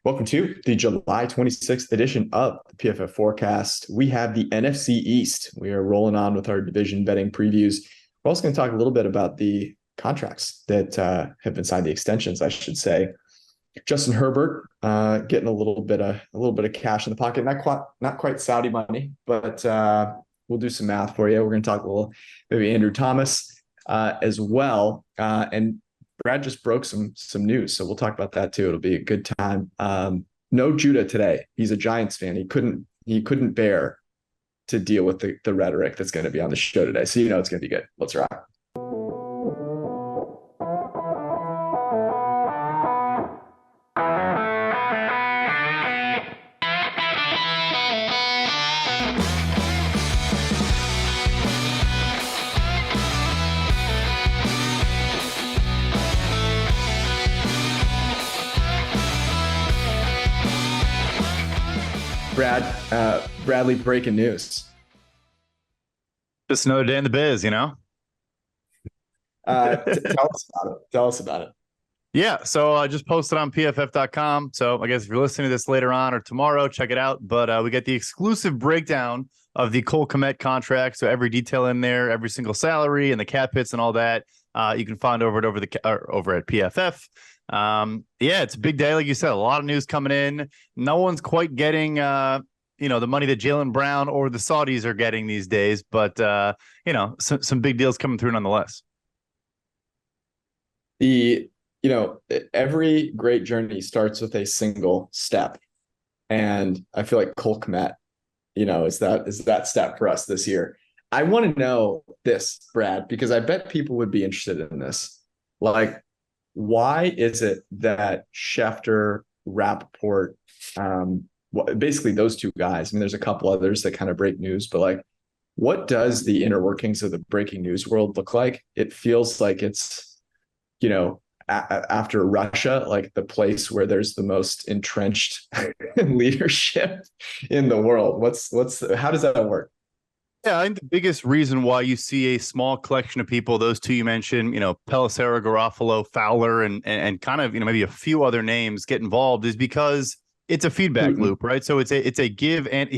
Welcome to the July 26th edition of the PFF Forecast. We have the NFC East. We are rolling on with our division betting previews. We're also going to talk a little bit about the contracts that have been signed, the extensions, I should say. Justin Herbert getting a little bit of cash in the pocket, not quite Saudi money, but we'll do some math for you. We're going to talk a little maybe Andrew Thomas as well, and Brad just broke some news, so we'll talk about that too. It'll be a good time. No Judah today. He's a Giants fan. He couldn't bear to deal with the rhetoric that's going to be on the show today. So it's going to be good. Let's rock. Bradley, breaking news. Just another day in the biz, tell us about it. Yeah, so I just posted on pff.com. So I guess if you're listening to this later on or tomorrow, check it out. But we get the exclusive breakdown of the Cole Kmet contract. So every detail in there, every single salary and the cap hits and all that, you can find over at PFF. Yeah, it's a big day. Like you said, a lot of news coming in. No one's quite getting, the money that Jaylen Brown or the Saudis are getting these days, but some big deals coming through nonetheless. Every great journey starts with a single step. And I feel like Cole Kmet, is that step for us this year. I want to know this, Brad, because I bet people would be interested in this. Like, why is it that Schefter, Rappaport, basically those two guys, I mean, there's a couple others that kind of break news, but like, what does the inner workings of the breaking news world look like? It feels like it's, after Russia, like the place where there's the most entrenched leadership in the world. How does that work? Yeah, I think the biggest reason why you see a small collection of people, those two you mentioned, Pelissero, Garofalo, Fowler, and kind of, maybe a few other names get involved is because it's a feedback loop, right? So it's a give and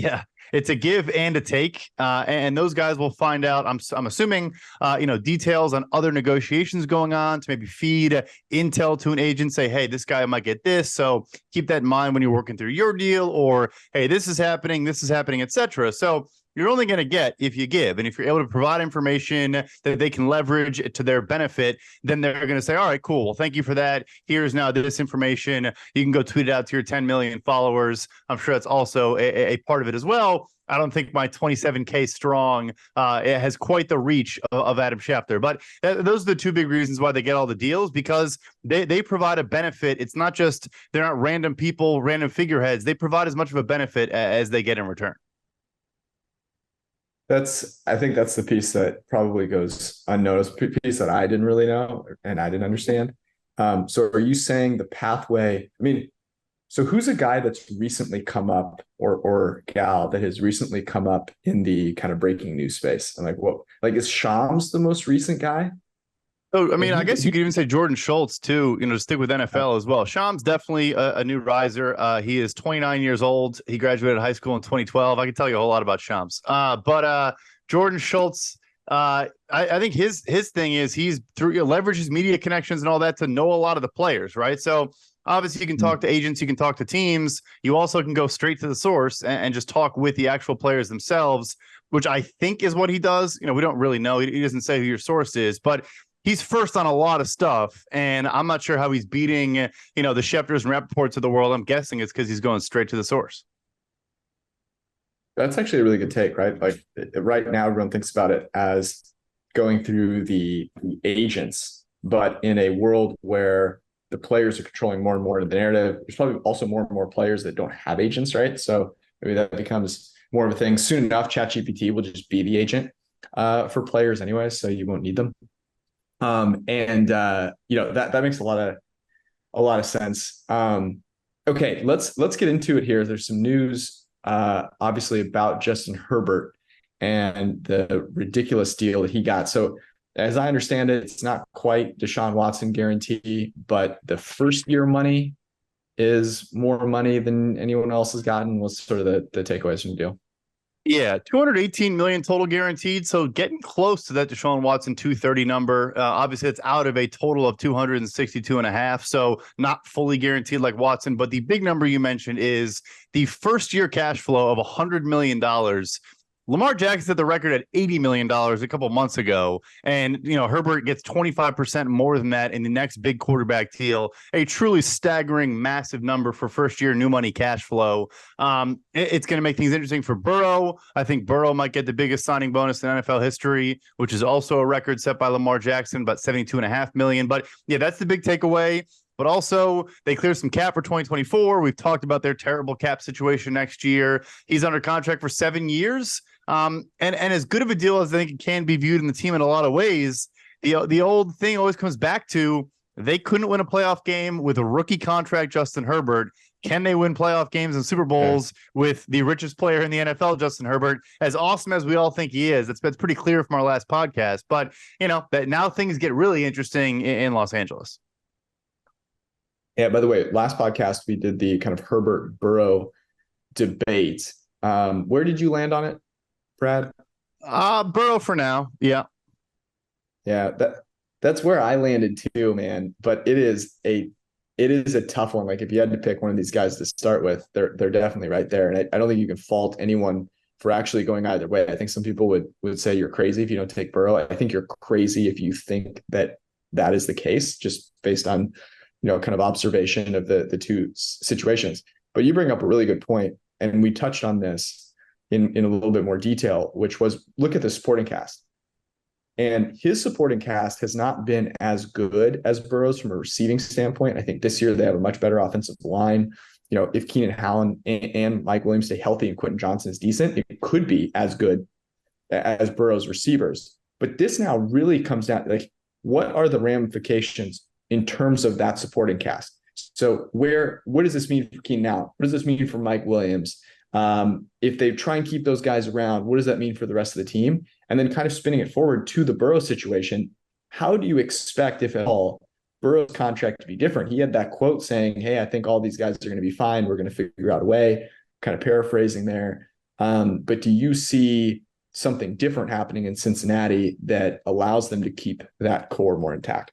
it's a give and a take, and those guys will find out. I'm assuming, details on other negotiations going on to maybe feed intel to an agent. Say, hey, this guy might get this, so keep that in mind when you're working through your deal. Or hey, this is happening, etc. So you're only going to get if you give. And if you're able to provide information that they can leverage to their benefit, then they're going to say, all right, cool. Well, thank you for that. Here's now this information. You can go tweet it out to your 10 million followers. I'm sure that's also a part of it as well. I don't think my 27K strong it has quite the reach of Adam Schefter. But those are the two big reasons why they get all the deals, because they provide a benefit. It's not just they're not random people, random figureheads. They provide as much of a benefit as they get in return. I think that's the piece that probably goes unnoticed, piece that I didn't really know and I didn't understand. So are you saying the pathway? I mean, so who's a guy that's recently come up or gal that has recently come up in the kind of breaking news space? And is Shams the most recent guy? Oh, I mean, I guess you could even say Jordan Schultz too, to stick with NFL as well. Shams definitely a new riser. He is 29 years old. He graduated high school in 2012. I can tell you a whole lot about Shams. But Jordan Schultz, I think his thing is he's leverages media connections and all that to know a lot of the players, right? So obviously you can talk to agents, you can talk to teams. You also can go straight to the source and just talk with the actual players themselves, which I think is what he does. We don't really know. He doesn't say who your source is, but he's first on a lot of stuff, and I'm not sure how he's beating, the Schefters and Rappaports of the world. I'm guessing it's because he's going straight to the source. That's actually a really good take, right? Like right now, everyone thinks about it as going through the agents, but in a world where the players are controlling more and more of the narrative, there's probably also more and more players that don't have agents, right? So maybe that becomes more of a thing. Soon enough, ChatGPT will just be the agent for players anyway, so you won't need them. That makes a lot of sense. Okay, let's get into it here. There's some news, obviously, about Justin Herbert and the ridiculous deal that he got. So as I understand it, it's not quite Deshaun Watson guarantee, but the first year money is more money than anyone else has gotten? What's sort of the takeaways from the deal? Yeah, 218 million total guaranteed. So getting close to that Deshaun Watson 230 number. Obviously, it's out of a total of 262 and a half. So not fully guaranteed like Watson. But the big number you mentioned is the first year cash flow of $100 million. Lamar Jackson set the record at $80 million a couple months ago. And, Herbert gets 25% more than that in the next big quarterback deal. A truly staggering, massive number for first year new money cash flow. It's going to make things interesting for Burrow. I think Burrow might get the biggest signing bonus in NFL history, which is also a record set by Lamar Jackson, about $72.5 million. But yeah, that's the big takeaway. But also, they cleared some cap for 2024. We've talked about their terrible cap situation next year. He's under contract for 7 years. And as good of a deal as I think it can be viewed in the team in a lot of ways, the old thing always comes back to they couldn't win a playoff game with a rookie contract, Justin Herbert. Can they win playoff games and Super Bowls with the richest player in the NFL, Justin Herbert? As awesome as we all think he is, that's pretty clear from our last podcast. But, that now things get really interesting in Los Angeles. Yeah, by the way, last podcast, we did the kind of Herbert Burrow debate. Where did you land on it, Brad? Burrow for now. Yeah. Yeah, that's where I landed too, man. But it is a tough one. Like if you had to pick one of these guys to start with, they're definitely right there. And I don't think you can fault anyone for actually going either way. I think some people would say you're crazy if you don't take Burrow. I think you're crazy if you think that is the case, just based on kind of observation of the two situations. But you bring up a really good point, and we touched on this in a little bit more detail, which was look at the supporting cast. And his supporting cast has not been as good as Burrow's from a receiving standpoint. I think this year they have a much better offensive line. If Keenan Allen and Mike Williams stay healthy and Quentin Johnson is decent, it could be as good as Burrow's receivers. But this now really comes down like, what are the ramifications in terms of that supporting cast? So what does this mean for Keenan Allen? What does this mean for Mike Williams? If they try and keep those guys around, what does that mean for the rest of the team? And then kind of spinning it forward to the Burrow situation, how do you expect, if at all, Burrow's contract to be different? He had that quote saying, hey, I think all these guys are going to be fine. We're going to figure out a way, kind of paraphrasing there. But do you see something different happening in Cincinnati that allows them to keep that core more intact?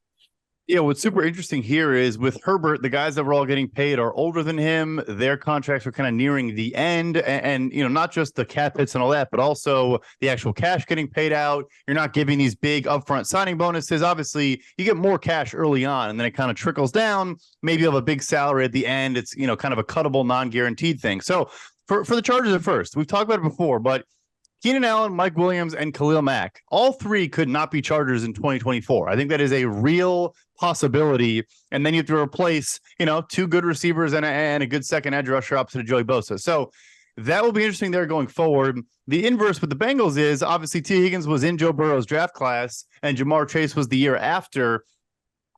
Yeah, what's super interesting here is with Herbert, the guys that were all getting paid are older than him. Their contracts are kind of nearing the end. And not just the cap hits and all that, but also the actual cash getting paid out. You're not giving these big upfront signing bonuses. Obviously, you get more cash early on, and then it kind of trickles down. Maybe you have a big salary at the end. It's, kind of a cuttable, non-guaranteed thing. So for the Chargers at first, we've talked about it before, but Keenan Allen, Mike Williams, and Khalil Mack, all three could not be Chargers in 2024. I think that is a real possibility. And then you have to replace, two good receivers and a good second edge rusher opposite of Joey Bosa. So that will be interesting there going forward. The inverse with the Bengals is obviously T. Higgins was in Joe Burrow's draft class and Jamar Chase was the year after.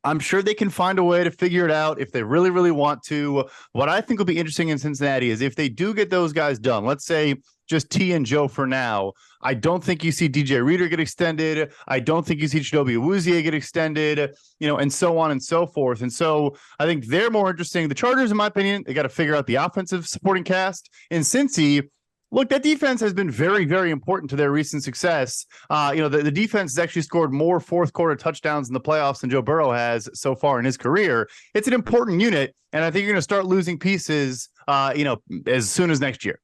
I'm sure they can find a way to figure it out if they really, really want to. What I think will be interesting in Cincinnati is if they do get those guys done, let's say just T and Joe for now, I don't think you see DJ Reader get extended. I don't think you see Chidobe Awuzie get extended, and so on and so forth. And so I think they're more interesting. The Chargers, in my opinion, they got to figure out the offensive supporting cast. In Cincy, look, that defense has been very, very important to their recent success. The defense has actually scored more fourth quarter touchdowns in the playoffs than Joe Burrow has so far in his career. It's an important unit, and I think you're going to start losing pieces, as soon as next year.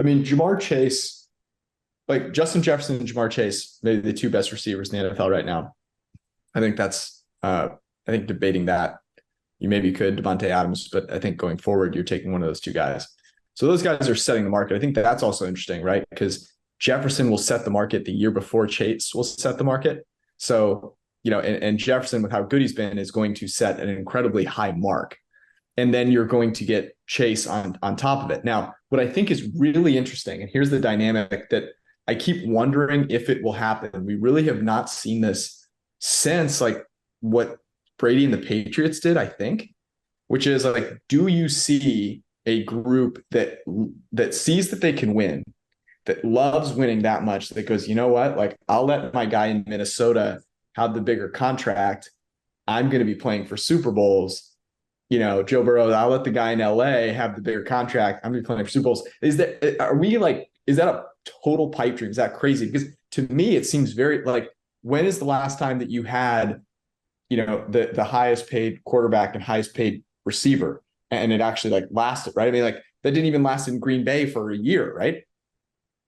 I mean, Jamar Chase, like Justin Jefferson and Jamar Chase, maybe the two best receivers in the NFL right now. I think that's, debating that, you maybe could Devontae Adams, but I think going forward, you're taking one of those two guys. So those guys are setting the market. I think that's also interesting, right? Because Jefferson will set the market the year before Chase will set the market. So, and Jefferson, with how good he's been, is going to set an incredibly high mark. And then you're going to get Chase on top of it. Now, what I think is really interesting, and here's the dynamic that I keep wondering if it will happen. We really have not seen this since like what Brady and the Patriots did, I think, which is like, do you see a group that sees that they can win, that loves winning that much, that goes, you know what, like I'll let my guy in Minnesota have the bigger contract. I'm going to be playing for Super Bowls. Joe Burrow, I'll let the guy in LA have the bigger contract. I'm going to be playing for Super Bowls. Is that a total pipe dream? Is that crazy? Because to me, it seems very like, when is the last time that you had, the highest paid quarterback and highest paid receiver, and it actually like lasted, right? I mean, like that didn't even last in Green Bay for a year, right?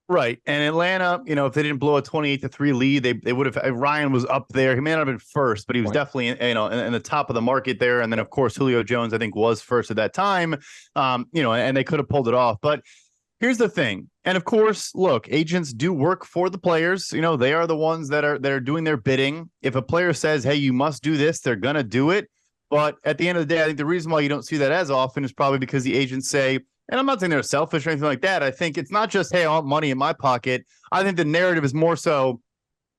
Right. And Atlanta, if they didn't blow a 28-3 lead, they would have. Ryan was up there. He may not have been first, but he was definitely, in the top of the market there. And then, of course, Julio Jones, I think, was first at that time, and they could have pulled it off. But here's the thing. And of course, look, agents do work for the players. They are the ones that are doing their bidding. If a player says, hey, you must do this, they're going to do it. But at the end of the day, I think the reason why you don't see that as often is probably because the agents say, and I'm not saying they're selfish or anything like that. I think it's not just, hey, I want money in my pocket. I think the narrative is more so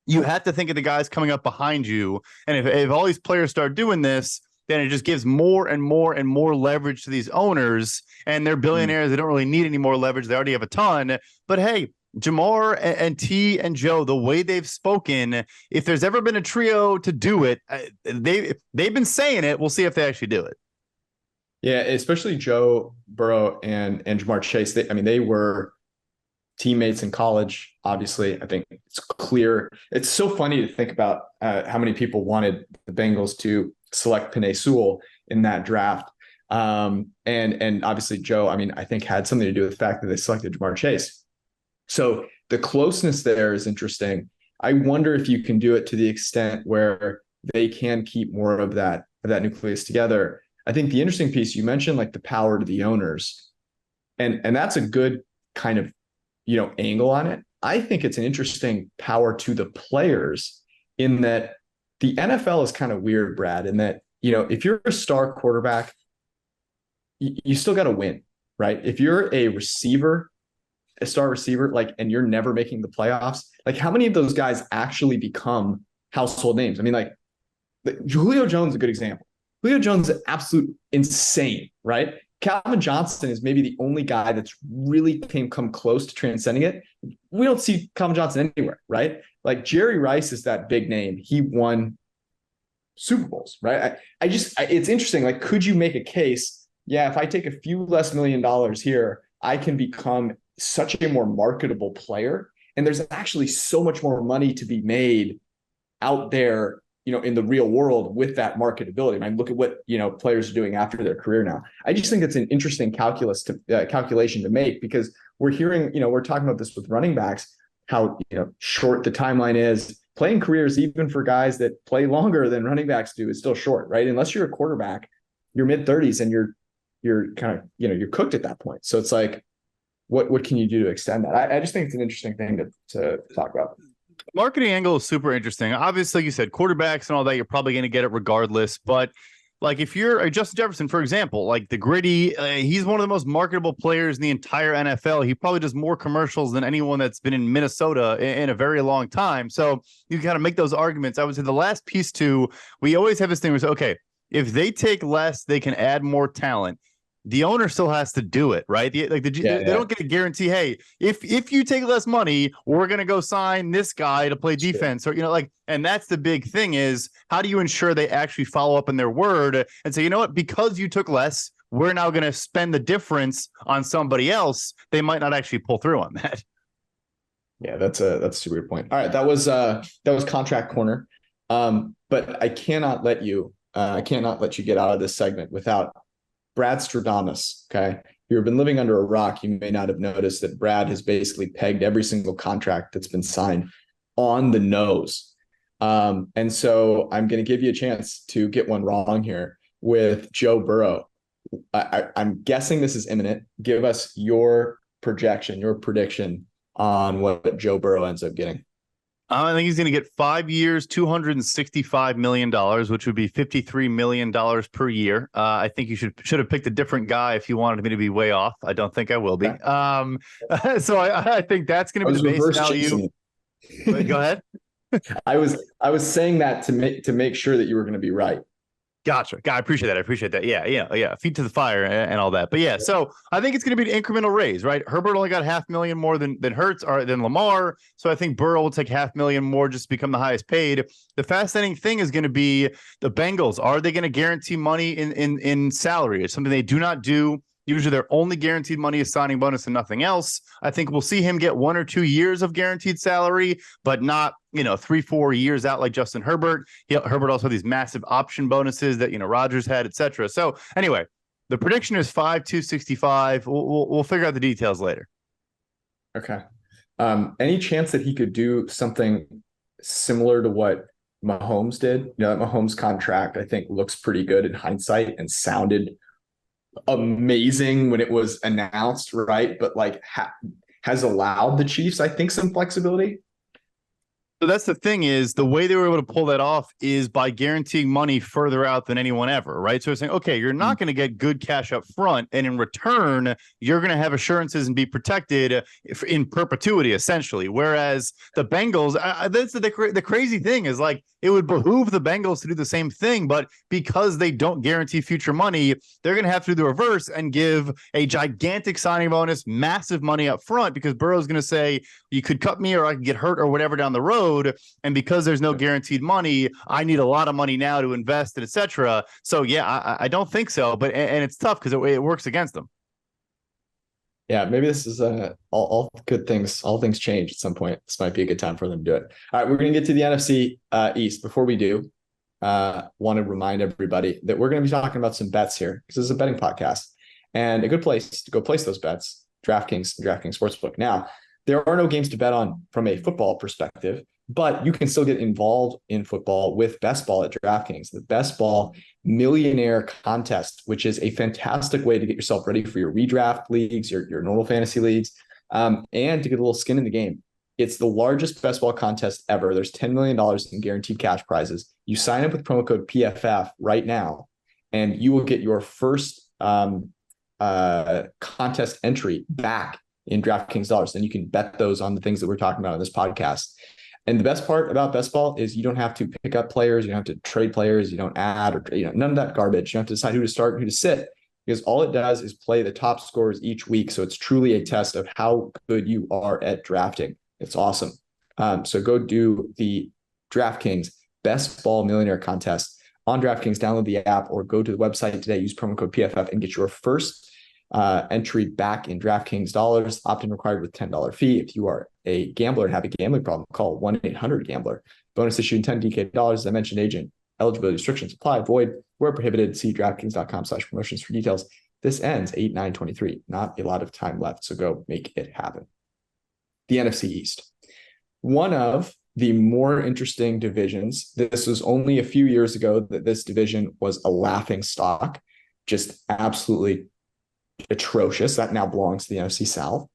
you have to think of the guys coming up behind you. And if all these players start doing this, then it just gives more and more and more leverage to these owners. And they're billionaires. They don't really need any more leverage. They already have a ton. But hey, Jamar and T and Joe, the way they've spoken, if there's ever been a trio to do it, they've been saying it. We'll see if they actually do it. Yeah, especially Joe Burrow and Jamar Chase. They were teammates in college. Obviously, I think it's clear. It's so funny to think about how many people wanted the Bengals to select Penei Sewell in that draft. And obviously Joe, I think had something to do with the fact that they selected Jamar Chase. So the closeness there is interesting. I wonder if you can do it to the extent where they can keep more of that nucleus together. I think the interesting piece you mentioned, like the power to the owners, and that's a good kind of, angle on it. I think it's an interesting power to the players in that the NFL is kind of weird, Brad, in that, if you're a star quarterback, you still got to win, right? If you're a star receiver, and you're never making the playoffs, like how many of those guys actually become household names? Julio Jones is a good example. Julio Jones is absolute insane, right? Calvin Johnson is maybe the only guy that's really come close to transcending it. We don't see Calvin Johnson anywhere, right? Like Jerry Rice is that big name. He won Super Bowls, right? It's interesting. Like, could you make a case? Yeah, if I take a few less $1 million here, I can become such a more marketable player. And there's actually so much more money to be made out there, in the real world with that marketability. Look at what, players are doing after their career now. I just think it's an interesting calculation to make, because we're hearing, we're talking about this with running backs, how, short the timeline is. Playing careers, even for guys that play longer than running backs do, is still short, right? Unless you're a quarterback, you're mid-30s and you're kind of, you're cooked at that point. So it's like, what can you do to extend that? I just think it's an interesting thing to talk about. Marketing angle is super interesting. Obviously, like you said, quarterbacks and all that, you're probably going to get it regardless. But like if you're Justin Jefferson, for example, like the gritty, he's one of the most marketable players in the entire NFL. He probably does more commercials than anyone that's been in Minnesota in a very long time. So you kind of make those arguments. I would say the last piece too, we always have this thing where we say, okay, if they take less, they can add more talent. The owner still has to do it, right? They don't get a guarantee. Hey, if you take less money, we're gonna go sign this guy to play defense, or and that's the big thing is how do you ensure they actually follow up on their word and say, you know what, because you took less, we're now gonna spend the difference on somebody else. They might not actually pull through on that. Yeah, that's a super good point. All right, that was contract corner, but I cannot let you get out of this segment without Brad Stradamus, okay? If you've been living under a rock, you may not have noticed that Brad has basically pegged every single contract that's been signed on the nose. And so I'm going to give you a chance to get one wrong here with Joe Burrow. I'm guessing this is imminent. Give us your projection, your prediction on what Joe Burrow ends up getting. I think he's going to get 5 years, $265 million, which would be $53 million per year. I think you should have picked a different guy if you wanted me to be way off. I don't think I will be. Okay. So I think that's going to be the base value. Go ahead. I was saying that to make sure that you were going to be right. Gotcha. I appreciate that. I appreciate that. Yeah, yeah, yeah. Feet to the fire and all that. But yeah, so I think it's going to be an incremental raise, right? Herbert only got 500,000 more than Hurts or than Lamar, so I think Burrow will take 500,000 more just to become the highest paid. The fascinating thing is going to be the Bengals. Are they going to guarantee money in salary? It's something they do not do. Usually their only guaranteed money is signing bonus and nothing else. I think we'll see him get 1 or 2 years of guaranteed salary, but not, 3-4 years out like Justin Herbert. Herbert also had these massive option bonuses that, Rodgers had, etc. So anyway, the prediction is 5-265. We'll figure out the details later. Okay. Any chance that he could do something similar to what Mahomes did? That Mahomes contract, I think, looks pretty good in hindsight and sounded amazing when it was announced, right? But has allowed the Chiefs, I think, some flexibility. So that's the thing, is the way they were able to pull that off is by guaranteeing money further out than anyone ever, right? So it's saying, okay, you're not going to get good cash up front, and in return, you're going to have assurances and be protected in perpetuity, essentially. Whereas the Bengals, that's the crazy thing is, it would behoove the Bengals to do the same thing, but because they don't guarantee future money, they're going to have to do the reverse and give a gigantic signing bonus, massive money up front, because Burrow's going to say, you could cut me or I could get hurt or whatever down the road. And because there's no guaranteed money, I need a lot of money now to invest, and etc. So yeah, I don't think so, but and it's tough because it works against them. Yeah, maybe this is all good things. All things change at some point. This might be a good time for them to do it. All right, we're going to get to the NFC East. Before we do, want to remind everybody that we're going to be talking about some bets here, because this is a betting podcast, and a good place to go place those bets, DraftKings and DraftKings Sportsbook. Now, there are no games to bet on from a football perspective, but you can still get involved in football with Best Ball at DraftKings, the Best Ball Millionaire Contest, which is a fantastic way to get yourself ready for your redraft leagues, your normal fantasy leagues, and to get a little skin in the game. It's the largest Best Ball contest ever. There's $10 million in guaranteed cash prizes. You sign up with promo code PFF right now, and you will get your first contest entry back in DraftKings dollars. Then you can bet those on the things that we're talking about on this podcast. And the best part about Best Ball is you don't have to pick up players, you don't have to trade players, you don't add or none of that garbage. You don't have to decide who to start and who to sit, because all it does is play the top scorers each week. So it's truly a test of how good you are at drafting. It's awesome. So go do the DraftKings Best Ball Millionaire Contest on DraftKings. Download the app or go to the website today. Use promo code PFF and get your first entry back in DraftKings dollars. Opt-in required with $10 fee. If you are a gambler and have a gambling problem, call 1-800-GAMBLER. Bonus issued in 10 DK dollars. As I mentioned, agent eligibility restrictions apply. Void where prohibited. See DraftKings.com/promotions for details. This ends 8/9/23. Not a lot of time left, so go make it happen. The NFC East, one of the more interesting divisions. This was only a few years ago that this division was a laughing stock, just absolutely atrocious. That now belongs to the NFC South.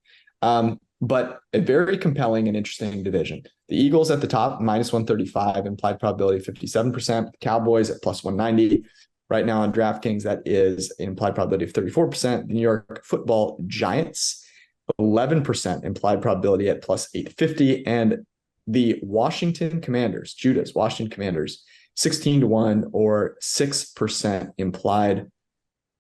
But a very compelling and interesting division. The Eagles at the top, -135, implied probability 57%. The Cowboys at +190. Right now on DraftKings, that is an implied probability of 34%. The New York Football Giants, 11% implied probability at +850. And the Washington Commanders, Judah's Washington Commanders, 16-1 or 6% implied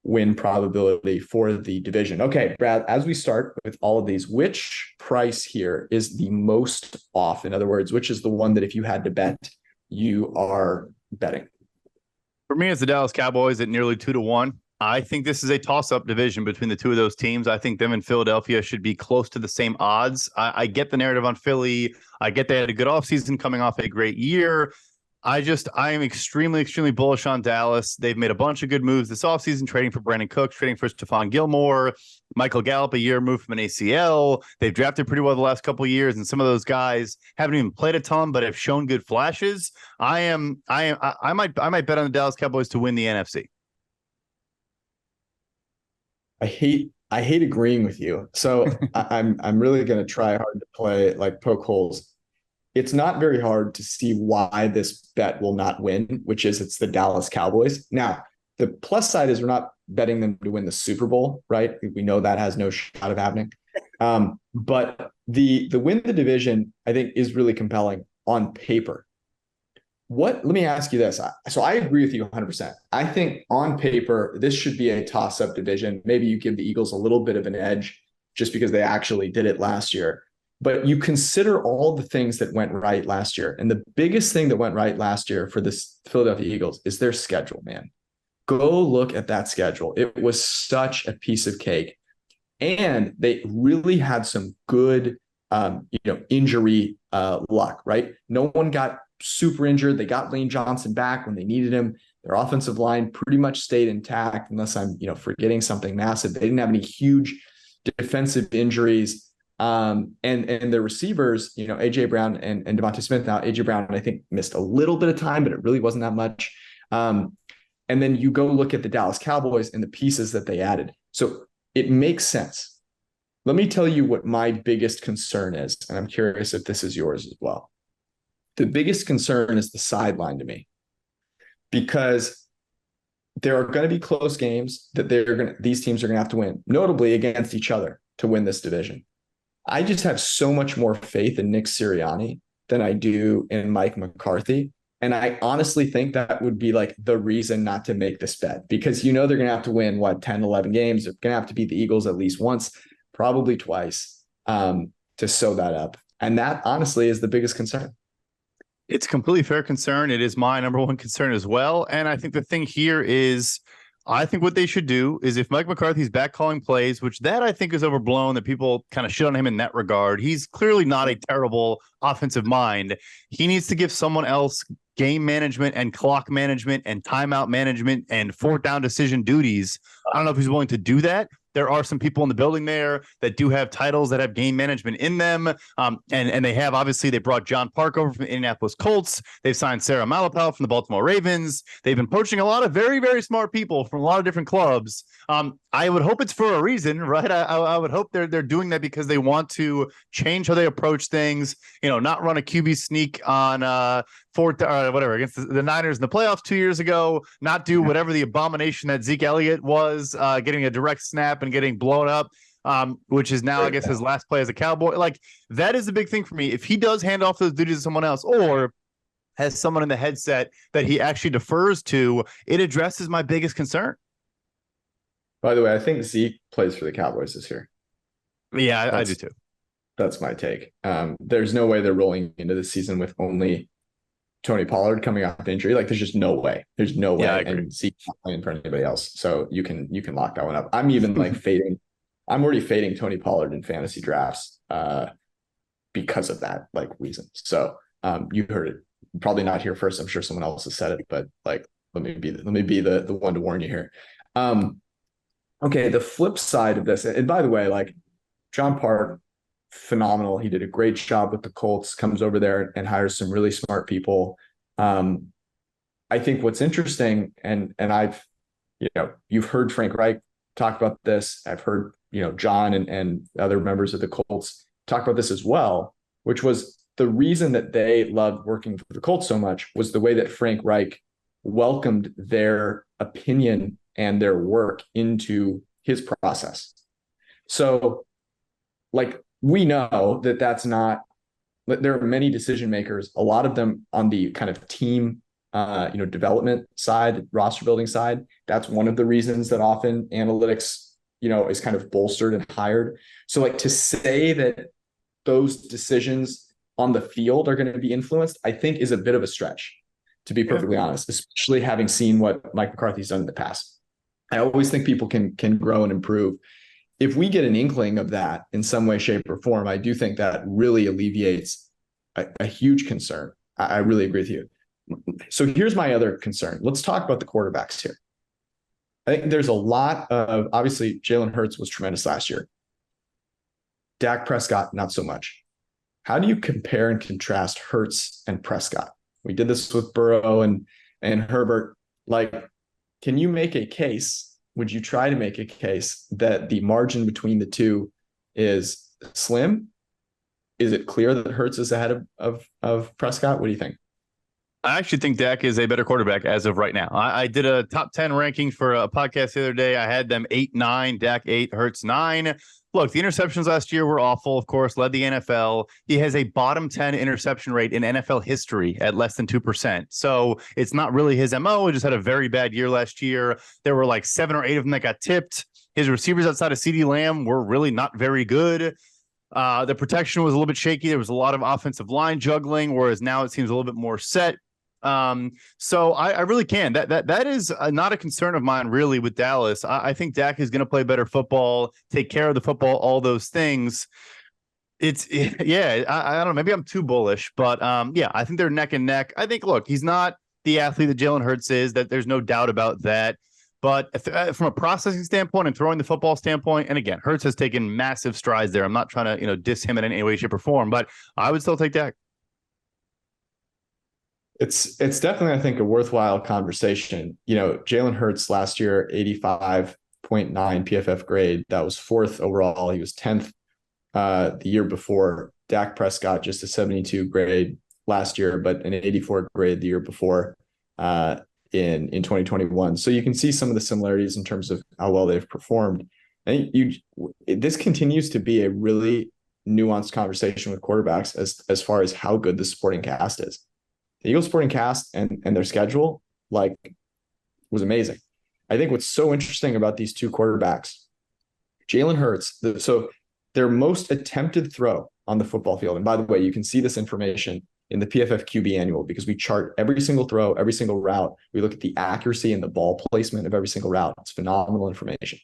win probability for the division. Okay, Brad, as we start with all of these, which price here is the most off? In other words, which is the one that if you had to bet, you are betting? For me, it's the Dallas Cowboys at nearly 2-1. I think this is a toss-up division between the two of those teams. I think them and Philadelphia should be close to the same odds. I get the narrative on Philly. I get they had a good offseason coming off a great year. I am extremely, extremely bullish on Dallas. They've made a bunch of good moves this offseason, trading for Brandon Cooks, trading for Stephon Gilmore, Michael Gallup, a year removed from an ACL. They've drafted pretty well the last couple of years, and some of those guys haven't even played a ton, but have shown good flashes. I might bet on the Dallas Cowboys to win the NFC. I hate agreeing with you. So I'm really going to try hard to play poke holes. It's not very hard to see why this bet will not win, which is it's the Dallas Cowboys. Now, the plus side is we're not betting them to win the Super Bowl, right? We know that has no shot of happening. But the win the division, I think, is really compelling on paper. Let me ask you this. So I agree with you 100%. I think on paper, this should be a toss-up division. Maybe you give the Eagles a little bit of an edge just because they actually did it last year. But you consider all the things that went right last year. And the biggest thing that went right last year for this Philadelphia Eagles is their schedule, man. Go look at that schedule. It was such a piece of cake. And they really had some good injury luck, right? No one got super injured. They got Lane Johnson back when they needed him. Their offensive line pretty much stayed intact, unless I'm forgetting something massive. They didn't have any huge defensive injuries. And their receivers, AJ Brown and Devontae Smith. Now, AJ Brown, I think, missed a little bit of time, but it really wasn't that much. And then you go look at the Dallas Cowboys and the pieces that they added. So it makes sense. Let me tell you what my biggest concern is, and I'm curious if this is yours as well. The biggest concern is the sideline to me, because there are going to be close games that these teams are going to have to win, notably against each other, to win this division. I just have so much more faith in Nick Sirianni than I do in Mike McCarthy. And I honestly think that would be like the reason not to make this bet, because they're going to have to win 10, 11 games. They're going to have to beat the Eagles at least once, probably twice, to sew that up. And that honestly is the biggest concern. It's a completely fair concern. It is my number one concern as well. And I think the thing here is, I think what they should do is, if Mike McCarthy's back calling plays, which that I think is overblown, that people kind of shit on him in that regard. He's clearly not a terrible offensive mind. He needs to give someone else game management and clock management and timeout management and fourth down decision duties. I don't know if he's willing to do that. There are some people in the building there that do have titles that have game management in them. And they have, obviously, they brought John Park over from the Indianapolis Colts. They've signed Sarah Malapau from the Baltimore Ravens. They've been poaching a lot of very, very smart people from a lot of different clubs. I would hope it's for a reason, right? I would hope they're doing that because they want to change how they approach things, not run a QB sneak on whatever against the Niners in the playoffs 2 years ago, not do whatever the abomination that Zeke Elliott was, getting a direct snap and getting blown up, which is now, I guess, his last play as a Cowboy. Like, that is the big thing for me. If he does hand off those duties to someone else, or has someone in the headset that he actually defers to, it addresses my biggest concern. By the way, I think Zeke plays for the Cowboys this year. Yeah, I do too. That's my take. There's no way they're rolling into the season with only Tony Pollard coming off injury. Like, there's just no way. There's no way. Yeah, and Zeke's not playing for anybody else. So you can lock that one up. I'm even I'm already fading Tony Pollard in fantasy drafts because of that reason. So you heard it. Probably not here first. I'm sure someone else has said it, but let me be the one to warn you here. Okay, the flip side of this, and by the way, John Park, phenomenal. He did a great job with the Colts, comes over there and hires some really smart people. I think what's interesting, and I've, you've heard Frank Reich talk about this. I've heard, John and other members of the Colts talk about this as well, which was the reason that they loved working for the Colts so much was the way that Frank Reich welcomed their opinion and their work into his process. So, we know that that's not, there are many decision makers, a lot of them on the kind of team, development side, roster building side. That's one of the reasons that often analytics, is kind of bolstered and hired. So to say that those decisions on the field are going to be influenced, I think is a bit of a stretch, to be perfectly honest, especially having seen what Mike McCarthy's done in the past. I always think people can grow and improve. If we get an inkling of that in some way, shape, or form, I do think that really alleviates a huge concern. I really agree with you. So here's my other concern. Let's talk about the quarterbacks here. I think there's a lot of, obviously, Jalen Hurts was tremendous last year. Dak Prescott, not so much. How do you compare and contrast Hurts and Prescott? We did this with Burrow and Herbert. Can you make a case? Would you try to make a case that the margin between the two is slim? Is it clear that Hurts is ahead of Prescott? What do you think? I actually think Dak is a better quarterback as of right now. I did a top 10 ranking for a podcast the other day. I had them 8, 9, Dak 8, Hurts 9. Look, the interceptions last year were awful, of course, led the NFL. He has a bottom 10 interception rate in NFL history at less than 2%. So it's not really his MO. He just had a very bad year last year. There were like 7 or 8 of them that got tipped. His receivers outside of CeeDee Lamb were really not very good. The protection was a little bit shaky. There was a lot of offensive line juggling, whereas now it seems a little bit more set. So I really can. That is not a concern of mine, really, with Dallas. I think Dak is going to play better football, take care of the football, all those things. I don't know. Maybe I'm too bullish, but I think they're neck and neck. I think, look, he's not the athlete that Jalen Hurts is. That there's no doubt about that. But from a processing standpoint and throwing the football standpoint, and again, Hurts has taken massive strides there. I'm not trying to diss him in any way, shape, or form, but I would still take Dak. It's definitely, I think, a worthwhile conversation. Jalen Hurts last year, 85.9 PFF grade. That was 4th overall. He was 10th the year before. Dak Prescott, just a 72 grade last year, but an 84 grade the year before in 2021. So you can see some of the similarities in terms of how well they've performed. I think this continues to be a really nuanced conversation with quarterbacks as far as how good the supporting cast is. The Eagles supporting cast and their schedule was amazing. I think what's so interesting about these two quarterbacks, Jalen Hurts, so their most attempted throw on the football field. And by the way, you can see this information in the PFF QB annual because we chart every single throw, every single route. We look at the accuracy and the ball placement of every single route. It's phenomenal information.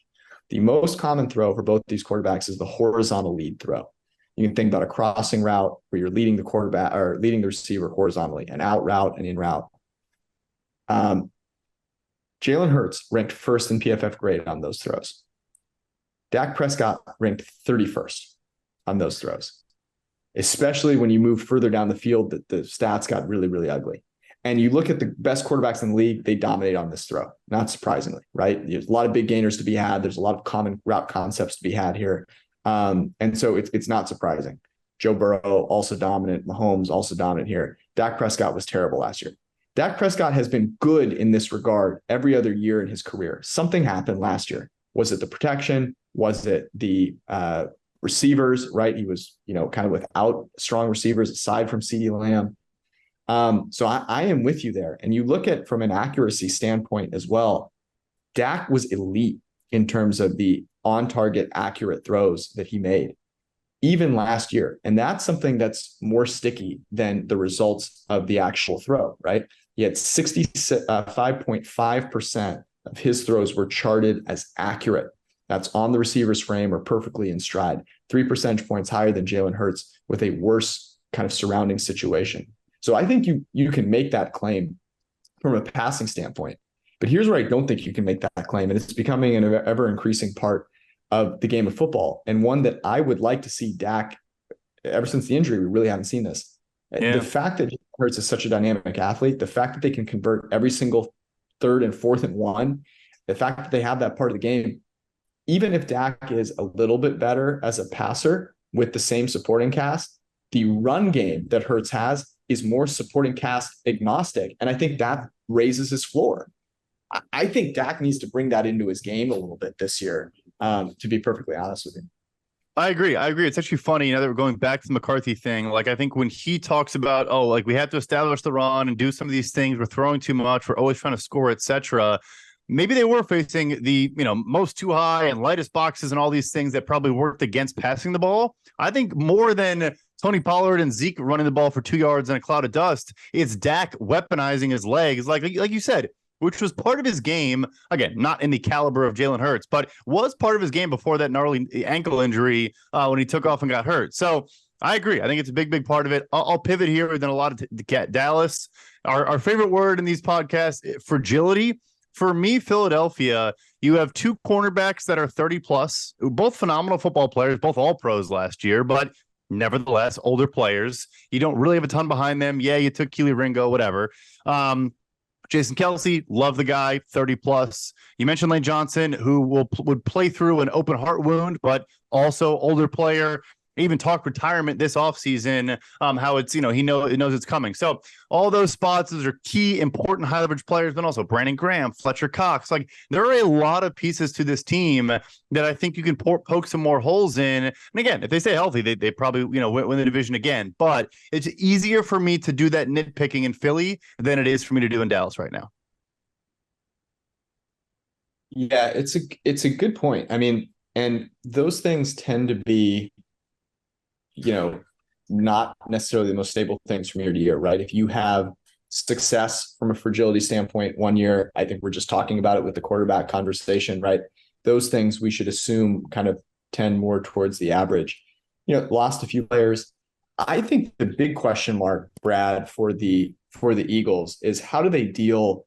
The most common throw for both these quarterbacks is the horizontal lead throw. You can think about a crossing route where you're leading the quarterback or leading the receiver horizontally, an out route and in route. Jalen Hurts ranked 1st in PFF grade on those throws. Dak Prescott ranked 31st on those throws, especially when you move further down the field, the stats got really, really ugly. And you look at the best quarterbacks in the league, they dominate on this throw, not surprisingly, right? There's a lot of big gainers to be had. There's a lot of common route concepts to be had here. And so it's not surprising. Joe Burrow, also dominant. Mahomes, also dominant here. Dak Prescott was terrible last year. Dak Prescott has been good in this regard every other year in his career. Something happened last year. Was it the protection? Was it the receivers, right? He was, kind of without strong receivers aside from CeeDee Lamb. So I am with you there. And you look at from an accuracy standpoint as well, Dak was elite in terms of the on-target accurate throws that he made, even last year. And that's something that's more sticky than the results of the actual throw, right? He had 65.5% of his throws were charted as accurate. That's on the receiver's frame or perfectly in stride, 3 percentage points higher than Jalen Hurts with a worse kind of surrounding situation. So I think you can make that claim from a passing standpoint. But here's where I don't think you can make that claim, and it's becoming an ever-increasing part of the game of football, and one that I would like to see Dak, ever since the injury, we really haven't seen this. Yeah. The fact that Hurts is such a dynamic athlete, the fact that they can convert every single 3rd and 4th and 1, the fact that they have that part of the game, even if Dak is a little bit better as a passer with the same supporting cast, the run game that Hurts has is more supporting cast agnostic, and I think that raises his floor. I think Dak needs to bring that into his game a little bit this year, to be perfectly honest with you. I agree. It's actually funny, that we're going back to the McCarthy thing. Like, I think when he talks about, we have to establish the run and do some of these things, we're throwing too much, we're always trying to score, etc. Maybe they were facing the, most too high and lightest boxes and all these things that probably worked against passing the ball. I think more than Tony Pollard and Zeke running the ball for 2 yards in a cloud of dust, it's Dak weaponizing his legs. Like you said, which was part of his game, again, not in the caliber of Jalen Hurts, but was part of his game before that gnarly ankle injury when he took off and got hurt. So I agree. I think it's a big, big part of it. I'll pivot here. We've done a lot of Dallas. Our favorite word in these podcasts, fragility. For me, Philadelphia, you have 2 cornerbacks that are 30 plus, both phenomenal football players, both all pros last year, but nevertheless, older players. You don't really have a ton behind them. Yeah, you took Keely Ringo, whatever. Jason Kelce, love the guy, 30 plus. You mentioned Lane Johnson, who would play through an open heart wound, but also older player. even talk retirement this offseason, how it's, he knows it's coming. So all those spots, those are key, important, high leverage players, but also Brandon Graham, Fletcher Cox. Like, there are a lot of pieces to this team that I think you can poke some more holes in. And again, if they stay healthy, they probably, win the division again. But it's easier for me to do that nitpicking in Philly than it is for me to do in Dallas right now. Yeah, it's a good point. I mean, and those things tend to be, not necessarily the most stable things from year to year, right? If you have success from a fragility standpoint one year, I think we're just talking about it with the quarterback conversation, right? Those things we should assume kind of tend more towards the average. Lost a few players. I think the big question mark, Brad, for the Eagles is how do they deal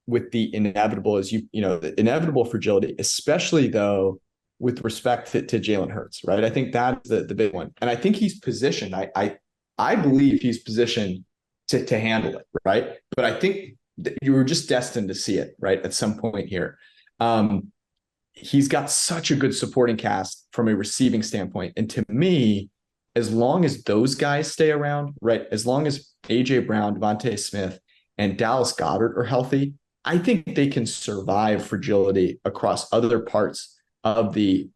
with the inevitable, the inevitable fragility, especially though with respect to Jalen Hurts, right? I think that's the big one. And I think he's positioned. I believe he's positioned to handle it, right? But I think you were just destined to see it, right, at some point here. He's got such a good supporting cast from a receiving standpoint. And to me, as long as those guys stay around, right, as long as A.J. Brown, Devontae Smith, and Dallas Goedert are healthy, I think they can survive fragility across other parts of the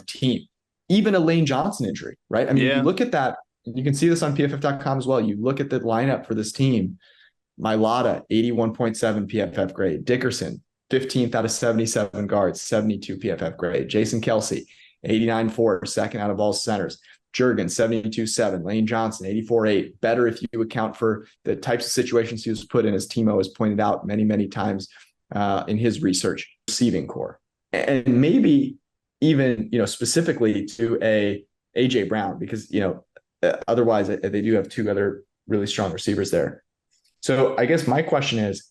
team. Even a Lane Johnson injury, right? I mean, You look at that, you can see this on PFF.com as well. You look at the lineup for this team. Mailata, 81.7 PFF grade. Dickerson, 15th out of 77 guards, 72 PFF grade. Jason Kelsey, 89.4, second out of all centers. Jurgen, 72.7. Lane Johnson, 84.8. Better if you account for the types of situations he was put in, as Timo has pointed out many, many times in his research. Receiving core. And maybe even, specifically to A.J. Brown, because, otherwise they do have two other really strong receivers there. So I guess my question is,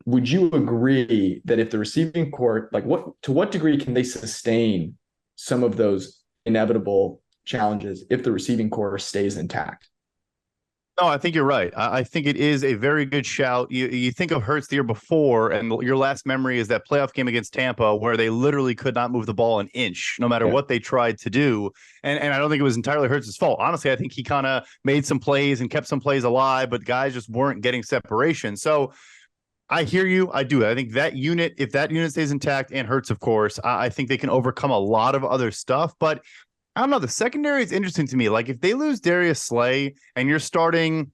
would you agree that if the receiving core, to what degree can they sustain some of those inevitable challenges if the receiving core stays intact? No, I think you're right. I think it is a very good shout. You think of Hurts the year before, and your last memory is that playoff game against Tampa where they literally could not move the ball an inch, no matter what they tried to do. And I don't think it was entirely Hurts' fault. Honestly, I think he kind of made some plays and kept some plays alive, but guys just weren't getting separation. So I hear you. I do. I think that unit, if that unit stays intact, and Hurts, of course, I think they can overcome a lot of other stuff. But I don't know. The secondary is interesting to me. Like, if they lose Darius Slay and you're starting,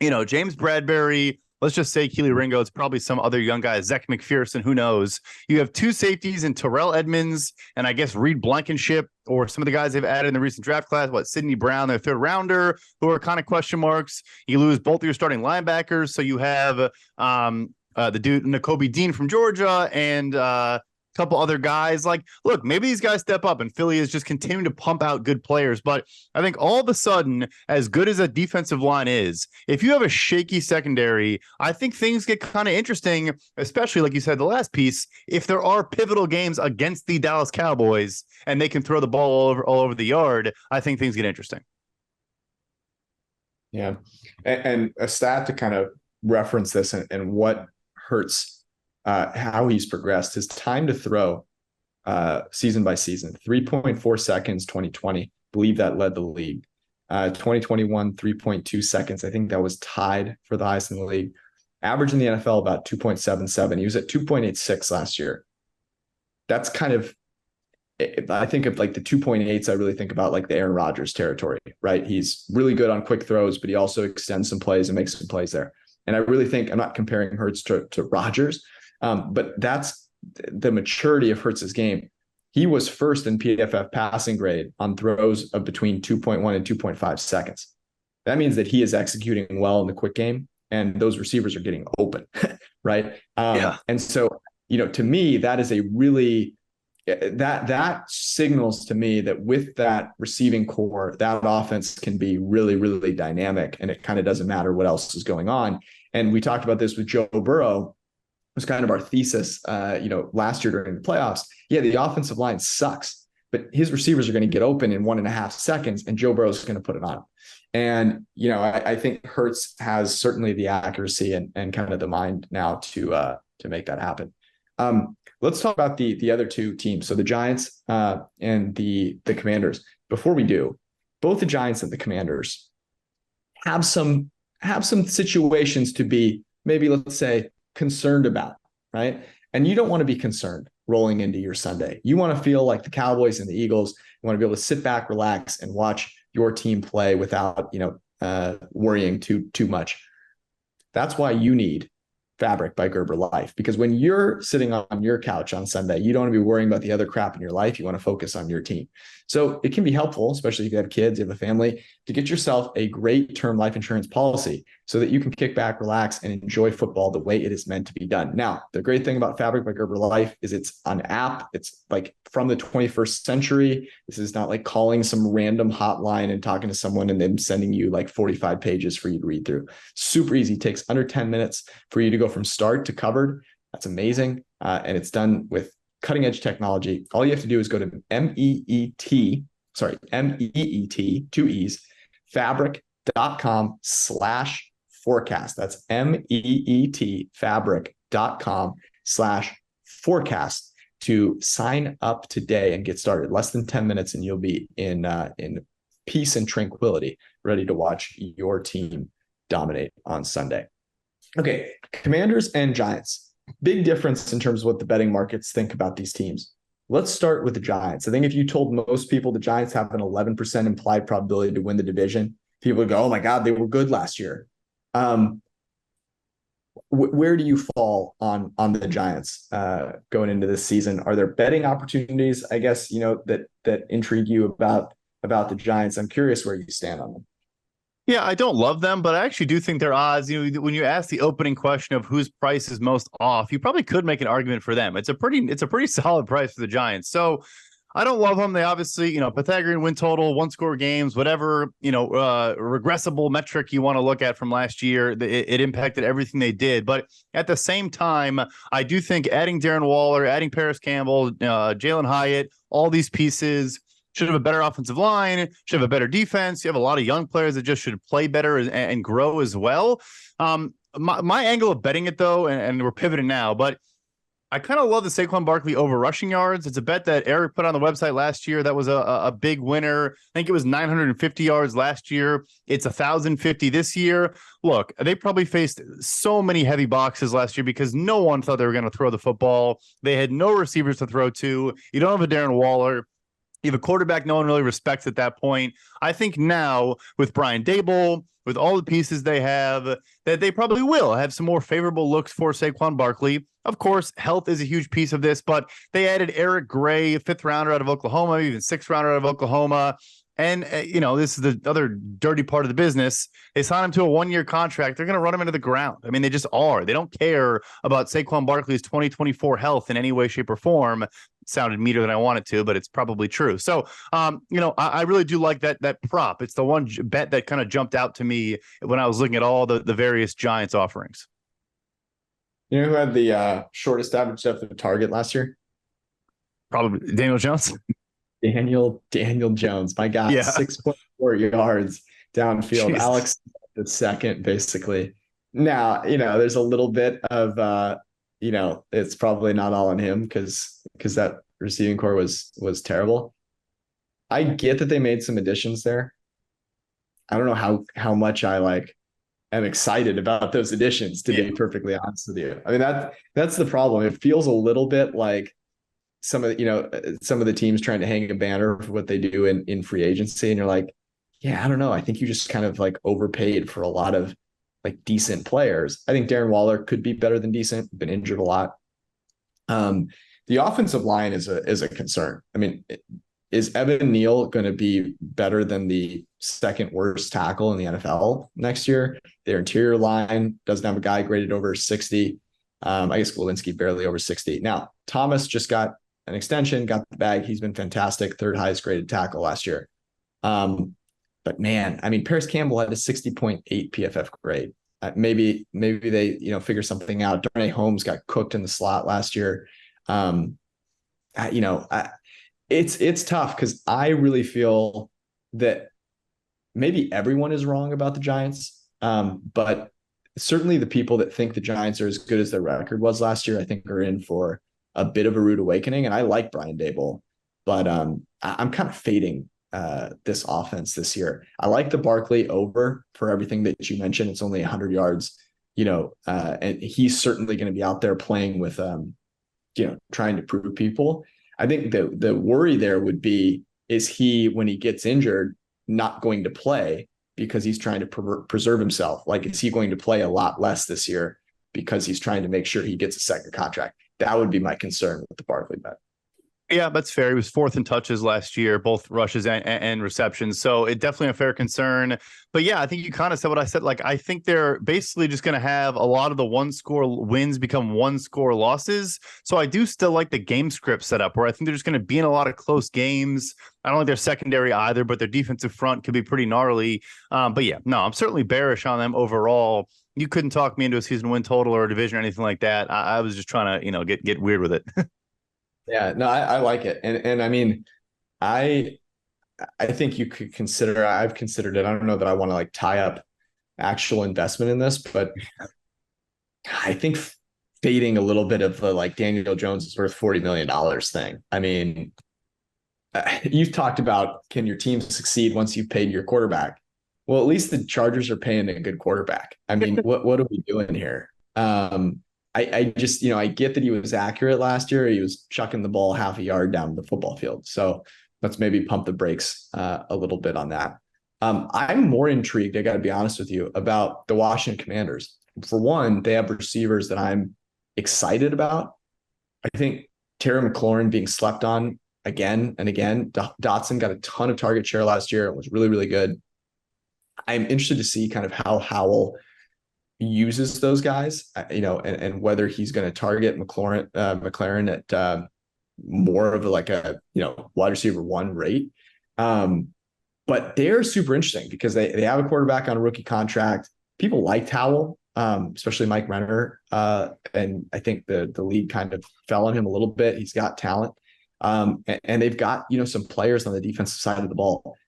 James Bradbury, let's just say Keely Ringo, it's probably some other young guy, Zach McPherson, who knows? You have two safeties in Terrell Edmonds and I guess Reed Blankenship, or some of the guys they've added in the recent draft class, Sidney Brown, their third rounder, who are kind of question marks. You lose both of your starting linebackers. So you have the dude, Nakobe Dean from Georgia, and couple other guys. Like, look, maybe these guys step up, and Philly is just continuing to pump out good players. But I think all of a sudden, as good as a defensive line is, if you have a shaky secondary, I think things get kind of interesting, especially like you said, the last piece, if there are pivotal games against the Dallas Cowboys and they can throw the ball all over the yard, I think things get interesting. Yeah. And a stat to kind of reference this and what Hurts, how he's progressed, his time to throw season by season, 3.4 seconds, 2020, believe that led the league. 2021, 3.2 seconds. I think that was tied for the highest in the league. Average in the NFL about 2.77. He was at 2.86 last year. That's kind of, I think of like the 2.8s, I really think about like the Aaron Rodgers territory, right? He's really good on quick throws, but he also extends some plays and makes some plays there. And I really think, I'm not comparing Hurts to Rodgers, but that's the maturity of Hurts' game. He was first in PFF passing grade on throws of between 2.1 and 2.5 seconds. That means that he is executing well in the quick game, and those receivers are getting open, right? And so, to me, that is a really, that signals to me that with that receiving core, that offense can be really, really dynamic, and it kind of doesn't matter what else is going on. And we talked about this with Joe Burrow. It was kind of our thesis, last year during the playoffs. Yeah, the offensive line sucks, but his receivers are going to get open in 1.5 seconds, and Joe Burrow is going to put it on him. And, I think Hurts has certainly the accuracy and kind of the mind now to make that happen. Let's talk about the other two teams. So the Giants and the Commanders. Before we do, both the Giants and the Commanders have some situations to be maybe, let's say, concerned about, right? And you don't want to be concerned rolling into your Sunday. You want to feel like the Cowboys and the Eagles. You want to be able to sit back, relax, and watch your team play without, worrying too much. That's why you need Fabric by Gerber Life, because when you're sitting on your couch on Sunday, you don't want to be worrying about the other crap in your life. You want to focus on your team. So it can be helpful, especially if you have kids, you have a family, to get yourself a great term life insurance policy so that you can kick back, relax, and enjoy football the way it is meant to be done. Now, the great thing about Fabric by Gerber Life is it's an app. It's like from the 21st century. This is not like calling some random hotline and talking to someone and then sending you like 45 pages for you to read through. Super easy. It takes under 10 minutes for you to go from start to covered. That's amazing. And it's done with cutting edge technology. All you have to do is go to MEET, two E's, fabric.com/forecast. That's MEET, fabric.com/forecast to sign up today and get started. Less than 10 minutes and you'll be in peace and tranquility, ready to watch your team dominate on Sunday. Okay, Commanders and Giants. Big difference in terms of what the betting markets think about these teams. Let's start with the Giants. I think if you told most people the Giants have an 11% implied probability to win the division, people would go, oh my God, they were good last year. Where do you fall on the Giants going into this season? Are there betting opportunities, I guess, that intrigue you about the Giants? I'm curious where you stand on them. Yeah, I don't love them, but I actually do think their odds, when you ask the opening question of whose price is most off, you probably could make an argument for them. It's a pretty solid price for the Giants. So I don't love them. They obviously, Pythagorean win total, one score games, whatever, regressible metric you want to look at from last year, it impacted everything they did. But at the same time, I do think adding Darren Waller, adding Paris Campbell, Jalen Hyatt, all these pieces should have a better offensive line, should have a better defense. You have a lot of young players that just should play better and grow as well. My angle of betting it, though, and we're pivoting now, but I kind of love the Saquon Barkley over rushing yards. It's a bet that Eric put on the website last year. That was a big winner. I think it was 950 yards last year. It's 1,050 this year. Look, they probably faced so many heavy boxes last year because no one thought they were going to throw the football. They had no receivers to throw to. You don't have a Darren Waller. You have a quarterback no one really respects at that point. I think now with Brian Daboll, with all the pieces they have, that they probably will have some more favorable looks for Saquon Barkley. Of course, health is a huge piece of this, but they added Eric Gray, a fifth rounder out of Oklahoma, even sixth rounder out of Oklahoma. And, this is the other dirty part of the business. They signed him to a one-year contract. They're going to run him into the ground. I mean, they just are. They don't care about Saquon Barkley's 2024 health in any way, shape, or form. It sounded meaner than I wanted to, but it's probably true. So, I really do like that prop. It's the one bet that kind of jumped out to me when I was looking at all the various Giants offerings. You know who had the shortest average depth of target last year? Probably Daniel Jones. Daniel Jones, my God, yeah. 6.4 yards downfield. Jesus. Alex the second, basically. Now, there's a little bit of, it's probably not all on him because that receiving core was terrible. I get that they made some additions there. I don't know how much I am excited about those additions, to be perfectly honest with you. I mean, that's the problem. It feels a little bit like some of the teams trying to hang a banner for what they do in free agency. And you're like, yeah, I don't know. I think you just kind of overpaid for a lot of decent players. I think Darren Waller could be better than decent, been injured a lot. The offensive line is a concern. I mean, is Evan Neal going to be better than the second worst tackle in the NFL next year? Their interior line doesn't have a guy graded over 60. I guess Glowinski barely over 60. Now, Thomas just got an extension, got the bag. He's been fantastic. Third highest graded tackle last year. But man, I mean, Paris Campbell had a 60.8 PFF grade. Maybe they, figure something out. Darnay Holmes got cooked in the slot last year. It's tough because I really feel that maybe everyone is wrong about the Giants. But certainly the people that think the Giants are as good as their record was last year, I think are in for a bit of a rude awakening. And I like Brian Daboll, but I'm kind of fading this offense this year. I like the Barkley over for everything that you mentioned. It's only 100 yards, and he's certainly going to be out there playing with, trying to prove people. I think the worry there would be, is he, when he gets injured, not going to play because he's trying to preserve himself? Like, is he going to play a lot less this year because he's trying to make sure he gets a second contract? That would be my concern with the Barkley bet. Yeah, that's fair. He was fourth in touches last year, both rushes and receptions. So it definitely a fair concern. But yeah, I think you kind of said what I said. Like, I think they're basically just going to have a lot of the one-score wins become one-score losses. So I do still like the game script setup, where I think they're just going to be in a lot of close games. I don't like their secondary either, but their defensive front could be pretty gnarly. But yeah, no, I'm certainly bearish on them overall. You couldn't talk me into a season win total or a division or anything like that. I was just trying to, get weird with it. Yeah, no, I like it. And I mean, I think you could consider, I've considered it. I don't know that I want to like tie up actual investment in this, but I think fading a little bit of the like Daniel Jones is worth $40 million thing. I mean, you've talked about, can your team succeed once you've paid your quarterback? Well, at least the Chargers are paying a good quarterback. I mean, what are we doing here? I just, I get that he was accurate last year. He was chucking the ball half a yard down the football field. So let's maybe pump the brakes a little bit on that. I'm more intrigued, I got to be honest with you, about the Washington Commanders. For one, they have receivers that I'm excited about. I think Terry McLaurin being slept on again and again. Dotson got a ton of target share last year. It was really, really good. I'm interested to see kind of how Howell uses those guys, and whether he's going to target McLaren at more of like a, wide receiver one rate. But they're super interesting because they have a quarterback on a rookie contract. People liked Howell, especially Mike Renner. And I think the league kind of fell on him a little bit. He's got talent. And they've got, some players on the defensive side of the ball.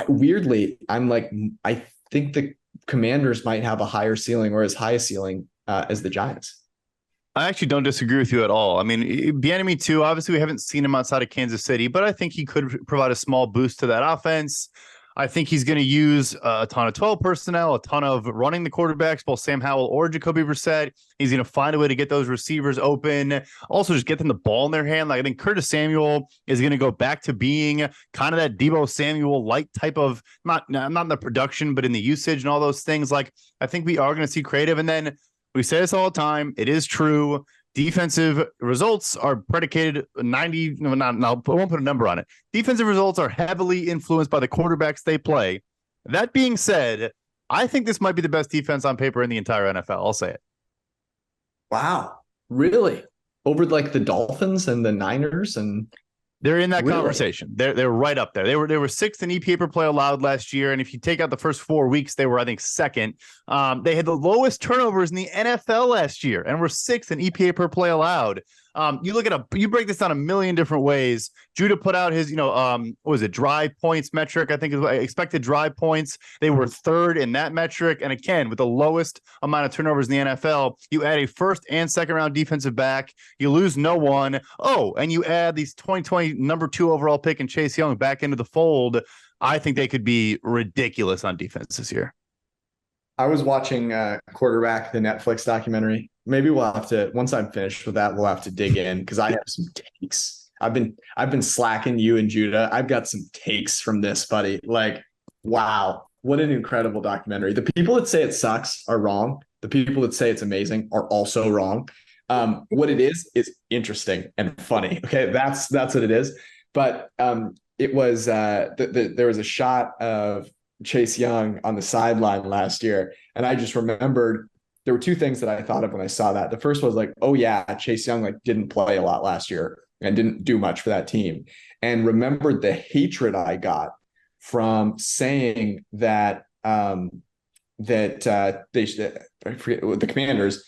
Weirdly, I think the Commanders might have a higher ceiling, or as high a ceiling as the Giants. I actually don't disagree with you at all. I mean, Bieniemy too, obviously we haven't seen him outside of Kansas City, but I think he could provide a small boost to that offense. I think he's going to use a ton of 12 personnel, a ton of running the quarterbacks, both Sam Howell or Jacoby Brissett. He's going to find a way to get those receivers open. Also, just get them the ball in their hand. Like, I think Curtis Samuel is going to go back to being kind of that Deebo Samuel-like type of, not in the production, but in the usage and all those things. Like, I think we are going to see creative. And then we say this all the time. It is true. Defensive results are predicated 90. No, I won't put a number on it. Defensive results are heavily influenced by the quarterbacks they play. That being said, I think this might be the best defense on paper in the entire NFL. I'll say it. Wow. Really? Over like the Dolphins and the Niners? And they're in that conversation. They're right up there. They were sixth in EPA per play allowed last year, and if you take out the first 4 weeks, they were, I think, second. They had the lowest turnovers in the NFL last year, and were sixth in EPA per play allowed. You break this down a million different ways. Judah put out his, what was it, drive points metric? I think is expected drive points. They were third in that metric. And again, with the lowest amount of turnovers in the NFL, you add a first and second round defensive back, you lose no one. Oh, and you add these 2020 number 2 overall pick and Chase Young back into the fold. I think they could be ridiculous on defense this year. I was watching Quarterback, the Netflix documentary. Maybe we'll have to, once I'm finished with that, we'll have to dig in because I have some takes. I've been slacking you and Judah. I've got some takes from this, buddy. Like, wow, what an incredible documentary. The people that say it sucks are wrong. The people that say it's amazing are also wrong. What it is interesting and funny. Okay, that's what it is. But it was there was a shot of Chase Young on the sideline last year, and I just remembered there were two things that I thought of when I saw that. The first was like, oh yeah, Chase Young didn't play a lot last year and didn't do much for that team, and remembered the hatred I got from saying that they should, I forget, the Commanders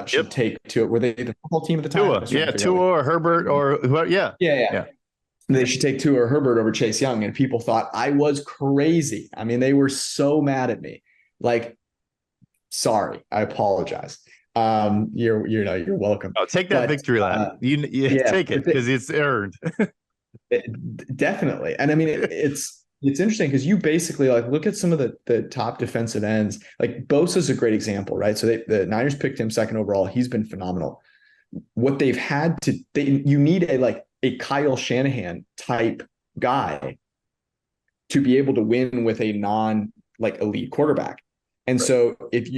should take to it. Were they the football team at the time? Tua or Herbert or whoever. Yeah. They should take Tua or Herbert over Chase Young, and people thought I was crazy. I mean, they were so mad at me. Like, sorry, I apologize. You're welcome. Oh, take that But victory lap. You yeah, take it because it's earned. definitely. And I mean, it's interesting because you basically like look at some of the top defensive ends. Like Bosa's a great example, right? So the Niners picked him second overall. He's been phenomenal. What they've had to, you need a Kyle Shanahan type guy to be able to win with a non like elite quarterback. And so if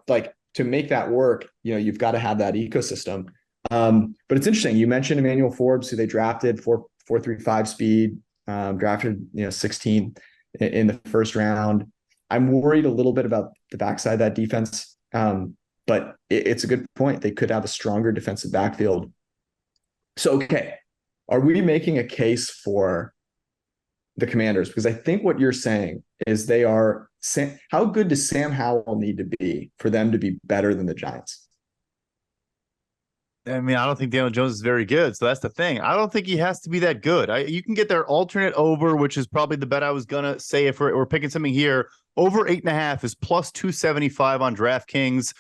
like to make that work, you've got to have that ecosystem. But it's interesting. You mentioned Emmanuel Forbes, who they drafted 4.35 speed, drafted 16 in the first round. I'm worried a little bit about the backside of that defense. But it's a good point. They could have a stronger defensive backfield. So, okay, are we making a case for the Commanders? Because I think what you're saying is how good does Sam Howell need to be for them to be better than the Giants? I mean, I don't think Daniel Jones is very good. So that's the thing. I don't think he has to be that good. You can get their alternate over, which is probably the bet I was going to say if we're picking something here. Over 8.5 is plus 275 on DraftKings.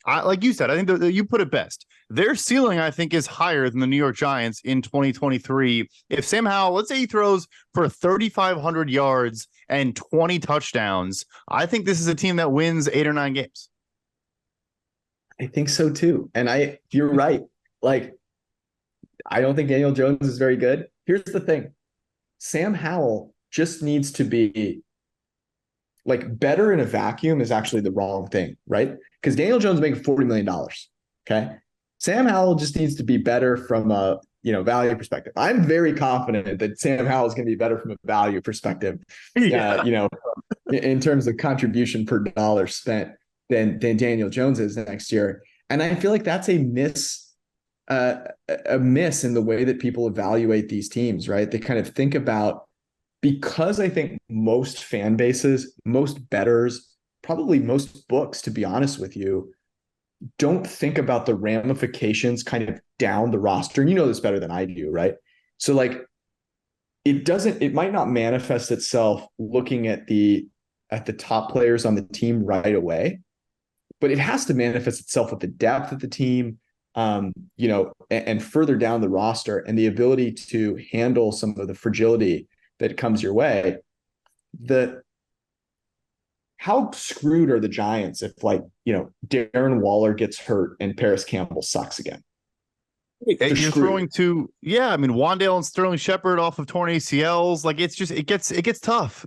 Like you said, I think you put it best. Their ceiling, I think, is higher than the New York Giants in 2023. If Sam Howell, let's say he throws for 3,500 yards and 20 touchdowns, I think this is a team that wins 8 or 9 games. I think so too. And you're right. Like, I don't think Daniel Jones is very good. Here's the thing. Sam Howell just needs to be like better in a vacuum is actually the wrong thing, right? Because Daniel Jones is making $40 million. Okay. Sam Howell just needs to be better from a value perspective. I'm very confident that Sam Howell is going to be better from a value perspective, in terms of contribution per dollar spent than Daniel Jones is next year. And I feel like that's a miss in the way that people evaluate these teams, right? They kind of think about, because I think most fan bases, most bettors, probably most books, to be honest with you, don't think about the ramifications kind of down the roster. And you know this better than I do, right? So like it might not manifest itself looking at the top players on the team right away, but it has to manifest itself with the depth of the team, and further down the roster and the ability to handle some of the fragility that comes your way. How screwed are the Giants if Darren Waller gets hurt and Paris Campbell sucks again? You're throwing Wandale and Sterling Shepard off of torn ACLs. Like it gets tough.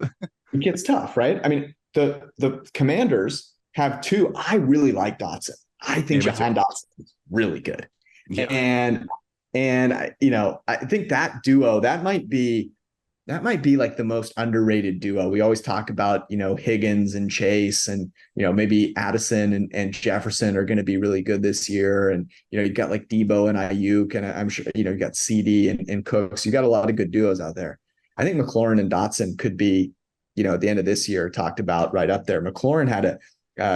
It gets tough, right? I mean, the Commanders have two. I really like Dotson. I think Jahan Dotson is really good. Yeah. And I think that duo, that might be like the most underrated duo. We always talk about, Higgins and Chase and, maybe Addison and Jefferson are going to be really good this year. And, you've got like Debo and Ayuk, and I'm sure, you got CD and Cooks. You got a lot of good duos out there. I think McLaurin and Dotson could be, at the end of this year talked about right up there. McLaurin had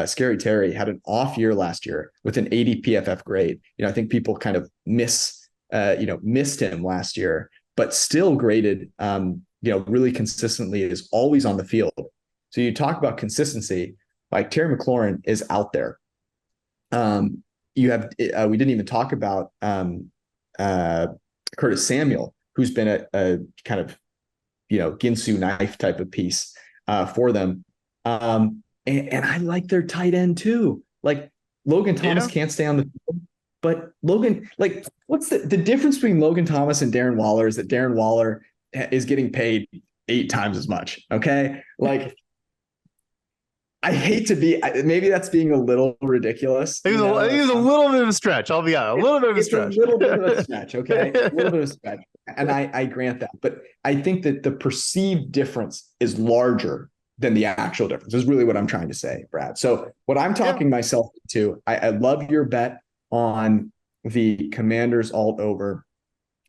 Scary Terry had an off year last year with an 80 PFF grade. I think people kind of missed him last year, but still graded, really consistently, is always on the field. So you talk about consistency, like Terry McLaurin is out there. You have, we didn't even talk about Curtis Samuel, who's been a kind of, Ginsu knife type of piece for them. And I like their tight end too. Like Logan Thomas can't stay on the field, but Logan, like, what's the difference between Logan Thomas and Darren Waller is that Darren Waller is getting paid 8 times as much. Okay. Like, I hate to be, maybe that's being a little ridiculous. I think it was a little bit of a stretch. I'll be honest. A little bit of a stretch. A little bit of a stretch. Okay. A little bit of a stretch. And I grant that. But I think that the perceived difference is larger than the actual difference, is really what I'm trying to say, Brad. So what I'm talking myself to, I love your bet on the Commanders alt over.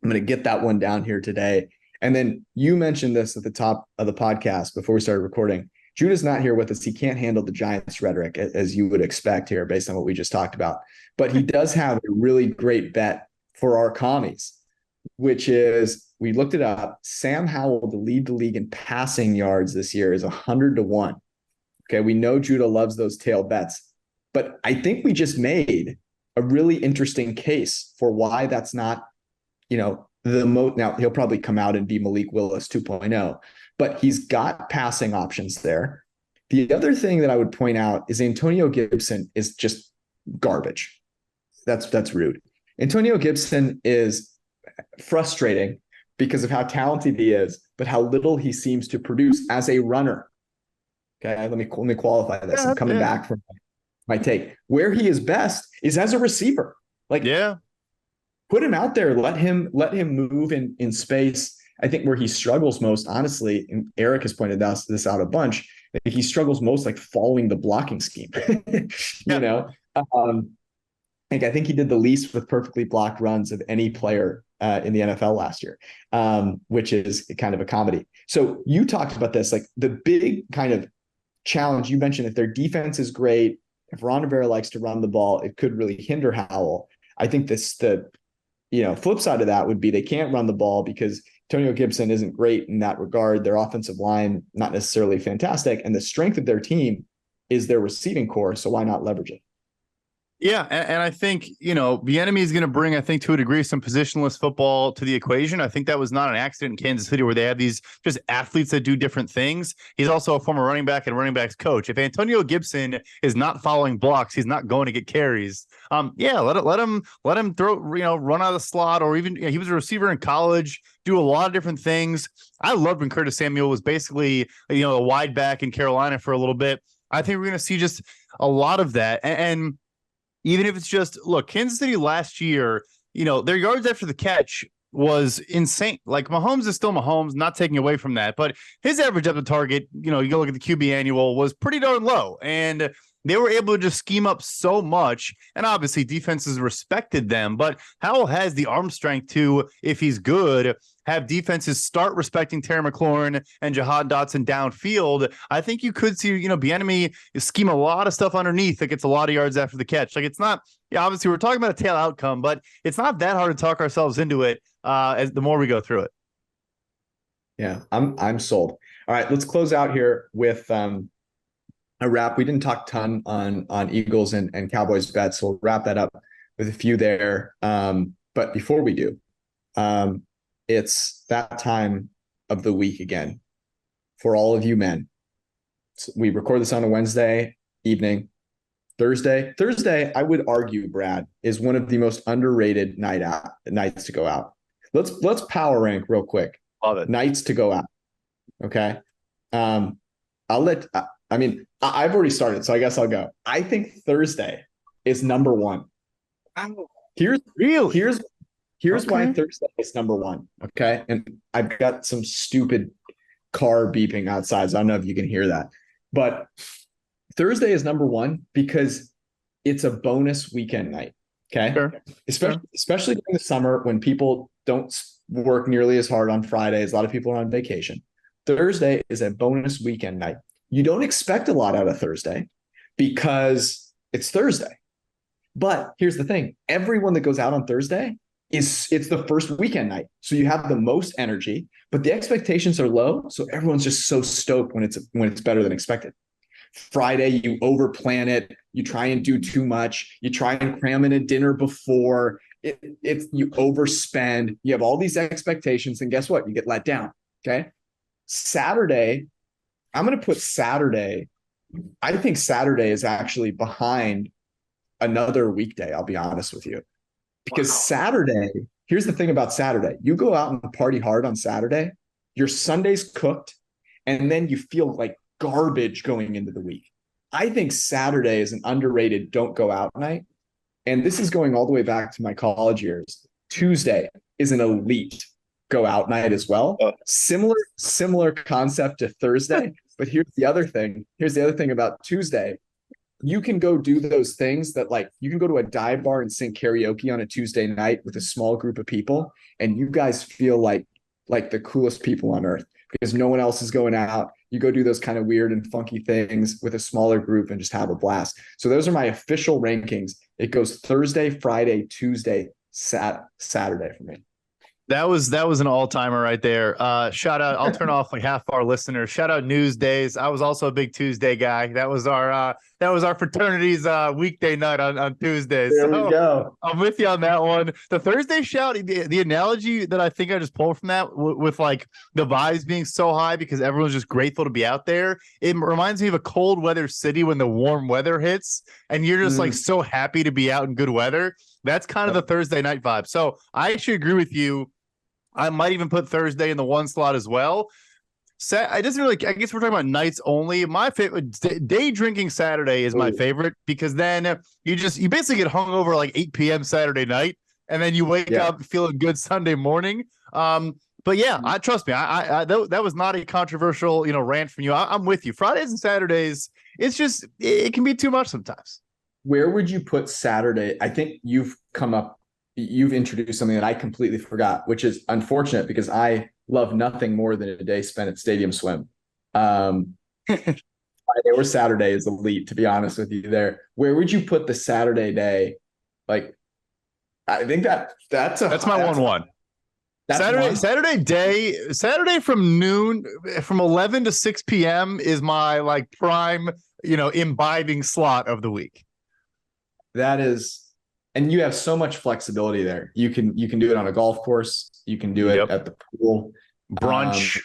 I'm going to get that one down here today. And then you mentioned this at the top of the podcast before we started recording. Judah's not here with us. He can't handle the Giants rhetoric, as you would expect here based on what we just talked about. But he does have a really great bet for our commies, which is, we looked it up, Sam Howell to lead the league in passing yards this year is 100-1. Okay, we know Judah loves those tail bets. But I think we just made a really interesting case for why that's not, the most. Now he'll probably come out and be Malik Willis 2.0, but he's got passing options there. The other thing that I would point out is Antonio Gibson is just garbage. That's rude. Antonio Gibson is frustrating because of how talented he is, but how little he seems to produce as a runner. Okay, let me qualify this. I'm coming back from my take. Where he is best is as a receiver. Put him out there, let him move in space. I think where he struggles most, honestly, and Eric has pointed this out a bunch, he struggles most following the blocking scheme. I think he did the least with perfectly blocked runs of any player in the NFL last year, which is kind of a comedy. So you talked about this, the big kind of challenge you mentioned. If their defense is great, if Ron Rivera likes to run the ball, it could really hinder Howell. I think the flip side of that would be they can't run the ball because Antonio Gibson isn't great in that regard. Their offensive line, not necessarily fantastic. And the strength of their team is their receiving core. So why not leverage it? Yeah, and I think, Bieniemy is going to bring, I think, to a degree, some positionless football to the equation. I think that was not an accident in Kansas City where they have these just athletes that do different things. He's also a former running back and running backs coach. If Antonio Gibson is not following blocks, he's not going to get carries. Let him throw, run out of the slot, or even he was a receiver in college, do a lot of different things. I loved when Curtis Samuel was basically, a wide back in Carolina for a little bit. I think we're going to see just a lot of that. And even if it's just, look, Kansas City last year, their yards after the catch was insane. Mahomes is still Mahomes, not taking away from that, but his average up the target, you go look at the QB annual, was pretty darn low. And they were able to just scheme up so much. And obviously defenses respected them, but Howell has the arm strength to, if he's good, have defenses start respecting Terry McLaurin and Jahan Dotson downfield. I think you could see, Bieniemy scheme a lot of stuff underneath that gets a lot of yards after the catch. It's not, obviously we're talking about a tail outcome, but it's not that hard to talk ourselves into it as the more we go through it. Yeah, I'm sold. All right, let's close out here with a wrap. We didn't talk a ton on Eagles and Cowboys bets, so we'll wrap that up with a few there. But before we do, it's that time of the week again for all of you men. So we record this on a Wednesday evening. Thursday, I would argue, Brad, is one of the most underrated nights to go out. Let's power rank real quick. Love it. Nights to go out. Okay. I've already started, so I guess I'll go. I think Thursday is number one. Here's why Thursday is number one. Okay. And I've got some stupid car beeping outside, so I don't know if you can hear that. But Thursday is number one because it's a bonus weekend night. Okay. Sure. Especially during the summer when people don't work nearly as hard on Fridays. A lot of people are on vacation. Thursday is a bonus weekend night. You don't expect a lot out of Thursday because it's Thursday. But here's the thing. Everyone that goes out on Thursday it's the first weekend night. So you have the most energy, but the expectations are low. So everyone's just so stoked when it's better than expected. Friday, you overplan it. You try and do too much. You try and cram in a dinner before you overspend. You have all these expectations, and guess what? You get let down. Okay. Saturday, I'm going to put Saturday. I think Saturday is actually behind another weekday. I'll be honest with you, because Saturday, here's the thing about Saturday. You go out and party hard on Saturday, your Sunday's cooked, and then you feel like garbage going into the week. I think Saturday is an underrated don't go out night. And this is going all the way back to my college years. Tuesday is an elite go out night as well. Similar concept to Thursday. But here's the other thing. Here's the other thing about Tuesday. You can go do those things that, like, you can go to a dive bar and sing karaoke on a Tuesday night with a small group of people, and you guys feel like the coolest people on earth because no one else is going out. You go do those kind of weird and funky things with a smaller group and just have a blast. So those are my official rankings. It goes Thursday, Friday, Tuesday, Saturday for me. That was an all-timer right there. Shout out. I'll turn off like half our listeners. Shout out News Days. I was also a big Tuesday guy. That was our fraternity's weekday night on Tuesdays. There we go. I'm with you on that one. The Thursday shout, the analogy that I think I just pulled from that with like the vibes being so high because everyone's just grateful to be out there. It reminds me of a cold weather city when the warm weather hits and you're just like so happy to be out in good weather. That's kind of the Thursday night vibe. So I actually agree with you. I might even put Thursday in the one slot as well. I guess we're talking about nights only. My favorite day drinking Saturday is my favorite because then you basically get hungover like 8 p.m. Saturday night, and then you wake up feeling good Sunday morning. But yeah, trust me, that was not a controversial rant from you. I'm with you. Fridays and Saturdays, it can be too much sometimes. Where would you put Saturday? I think you've introduced something that I completely forgot, which is unfortunate because I love nothing more than a day spent at Stadium Swim. Friday or Saturday is elite, to be honest with you there. Where would you put the Saturday day? Like, I think that's my 1-1. Saturday from noon, from 11 to 6 p.m. is my like prime, imbibing slot of the week. That is. And you have so much flexibility there. You can do it on a golf course. You can do it at the pool. Brunch.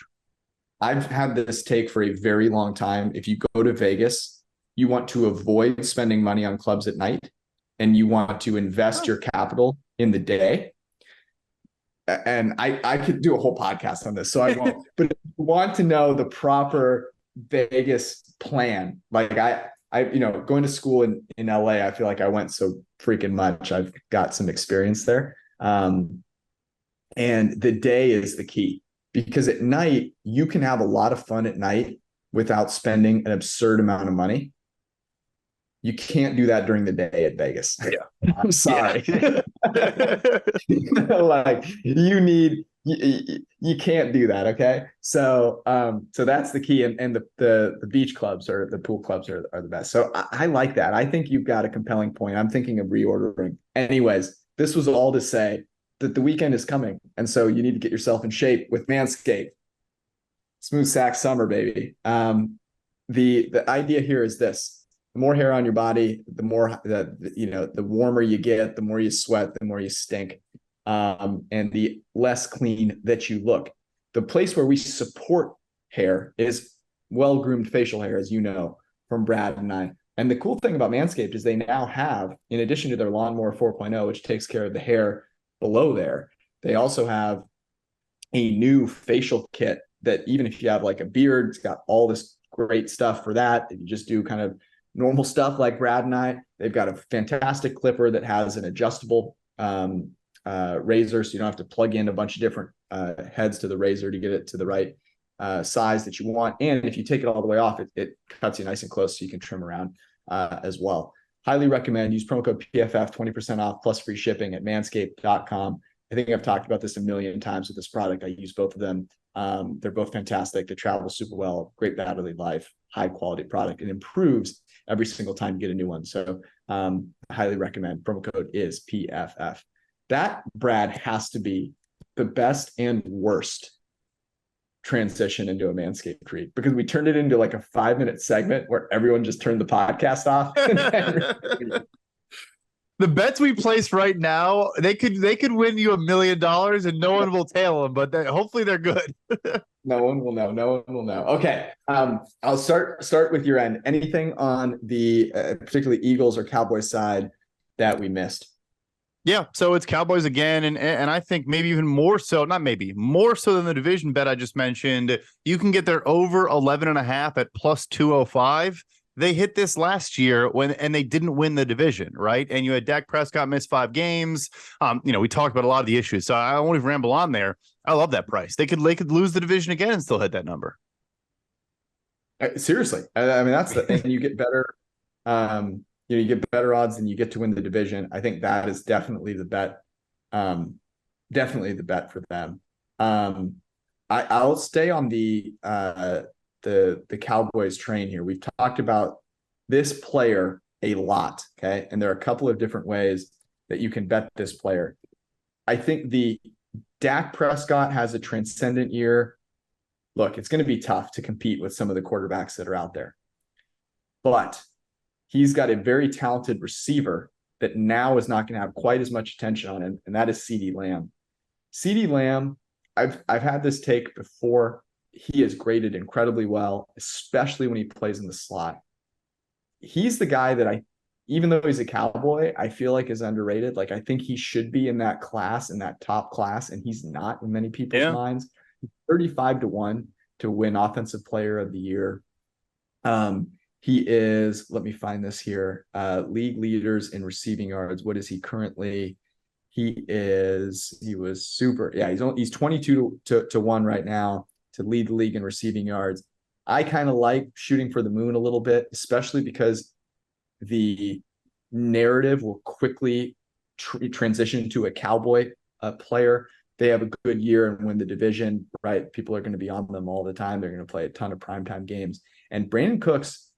I've had this take for a very long time. If you go to Vegas, you want to avoid spending money on clubs at night and you want to invest your capital in the day. And I could do a whole podcast on this, so I won't. But if you want to know the proper Vegas plan, like I going to school in LA, I feel like I went so freaking much. I've got some experience there. And the day is the key because at night you can have a lot of fun at night without spending an absurd amount of money. You can't do that during the day at Vegas. Yeah. I'm sorry. Yeah. Like you can't do that. Okay. So that's the key. And the beach clubs or the pool clubs are the best. So I like that. I think you've got a compelling point. I'm thinking of reordering. Anyways, this was all to say that the weekend is coming. And so you need to get yourself in shape with Manscaped. Smooth sack summer, baby. The idea here is this. The more hair on your body, the more the warmer you get, the more you sweat, the more you stink. And the less clean that you look. The place where we support hair is well-groomed facial hair, as you know, from Brad and I. And the cool thing about Manscaped is they now have, in addition to their Lawnmower 4.0, which takes care of the hair below there, they also have a new facial kit that even if you have like a beard, it's got all this great stuff for that. If you just do kind of normal stuff like Brad and I, they've got a fantastic clipper that has an adjustable razor, so you don't have to plug in a bunch of different heads to the razor to get it to the right size that you want. And if you take it all the way off, it cuts you nice and close so you can trim around as well. Highly recommend. Use promo code PFF, 20% off plus free shipping at manscaped.com. I think I've talked about this a million times with this product. I use both of them. They're both fantastic. They travel super well. Great battery life, high quality product. It improves every single time you get a new one. So highly recommend. Promo code is PFF. That, Brad, has to be the best and worst transition into a Manscaped read because we turned it into like a 5-minute segment where everyone just turned the podcast off. The bets we place right now, they could win you $1 million and no one will tail them, but hopefully they're good. No one will know. No one will know. Okay. I'll start with your end. Anything on the particularly Eagles or Cowboys side that we missed? Yeah, so it's Cowboys again, and I think maybe even more so than the division bet I just mentioned. You can get their over 11.5 at plus 205. They hit this last year and they didn't win the division, right? And you had Dak Prescott miss 5 games. We talked about a lot of the issues, so I won't even ramble on there. I love that price. They could lose the division again and still hit that number. Seriously, I mean that's and you get better. You get better odds than you get to win the division. I think that is definitely the bet. Definitely the bet for them. I'll stay on the Cowboys train here. We've talked about this player a lot, okay? And there are a couple of different ways that you can bet this player. I think the Dak Prescott has a transcendent year. Look, it's going to be tough to compete with some of the quarterbacks that are out there. But he's got a very talented receiver that now is not going to have quite as much attention on him, and that is CeeDee Lamb. CeeDee Lamb, I've had this take before. He is graded incredibly well, especially when he plays in the slot. He's the guy that even though he's a Cowboy, I feel like is underrated. Like, I think he should be in that class, in that top class, and he's not in many people's minds. 35-1 to win Offensive Player of the Year. He is, let me find this here, league leaders in receiving yards. What is he currently? He was super. Yeah, he's 22-1 right now to lead the league in receiving yards. I kind of like shooting for the moon a little bit, especially because the narrative will quickly transition to a Cowboy player. They have a good year and win the division, right? People are going to be on them all the time. They're going to play a ton of primetime games. And Brandon Cooks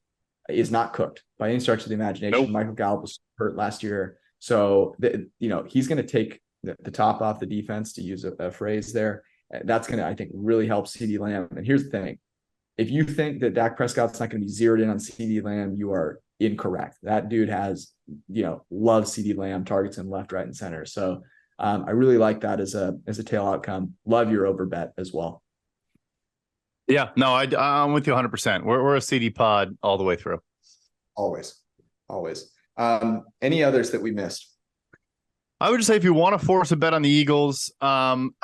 is not cooked by any stretch of the imagination. Nope. Michael Gallup was hurt last year. So, he's going to take the top off the defense, to use a phrase there. That's going to, I think, really help CeeDee Lamb. And here's the thing. If you think that Dak Prescott's not going to be zeroed in on CeeDee Lamb, you are incorrect. That dude has, loves CeeDee Lamb, targets him left, right, and center. So I really like that as a tail outcome. Love your over bet as well. Yeah, no, I'm with you 100%. We're a CD pod all the way through. Always. Any others that we missed? I would just say, if you want to force a bet on the Eagles, I'm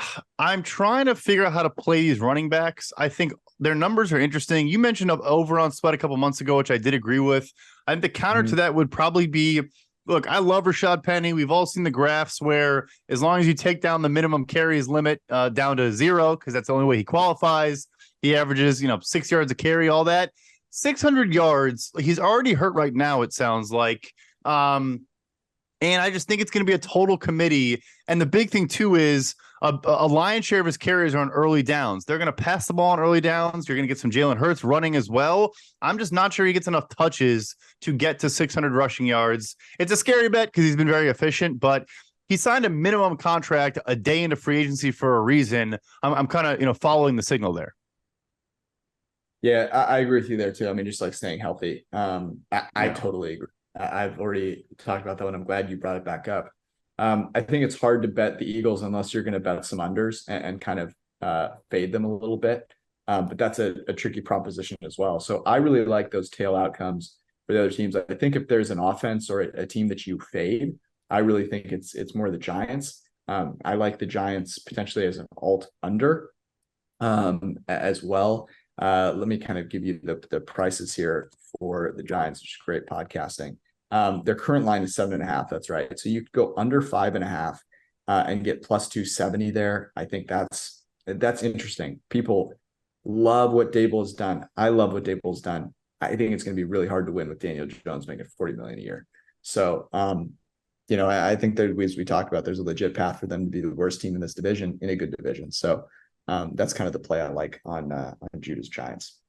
trying to figure out how to play these running backs. I think their numbers are interesting. You mentioned over on Sweat a couple months ago, which I did agree with. I think the counter to that would probably be, look, I love Rashad Penny. We've all seen the graphs where as long as you take down the minimum carries limit down to 0, because that's the only way he qualifies, he averages, 6 yards a carry, all that. 600 yards. He's already hurt right now, it sounds like. And I just think it's going to be a total committee. And the big thing, too, is a lion's share of his carries are on early downs. They're going to pass the ball on early downs. You're going to get some Jalen Hurts running as well. I'm just not sure he gets enough touches to get to 600 rushing yards. It's a scary bet because he's been very efficient, but he signed a minimum contract a day into free agency for a reason. I'm kind of, following the signal there. Yeah, I agree with you there, too. I mean, just like staying healthy. I totally agree. I've already talked about that one. I'm glad you brought it back up. I think it's hard to bet the Eagles unless you're going to bet some unders and kind of fade them a little bit. But that's a tricky proposition as well. So I really like those tail outcomes for the other teams. I think if there's an offense or a team that you fade, I really think it's more the Giants. I like the Giants potentially as an alt under as well. Let me kind of give you the prices here for the Giants, which is great podcasting. Their current line is 7.5. That's right. So you could go under 5.5 and get plus 270 there. I think that's interesting. People love what Dable has done. I love what Dable's done. I think it's going to be really hard to win with Daniel Jones making $40 million a year. So, I think that, as we talked about, there's a legit path for them to be the worst team in this division in a good division. So that's kind of the play I like on Judah's Giants.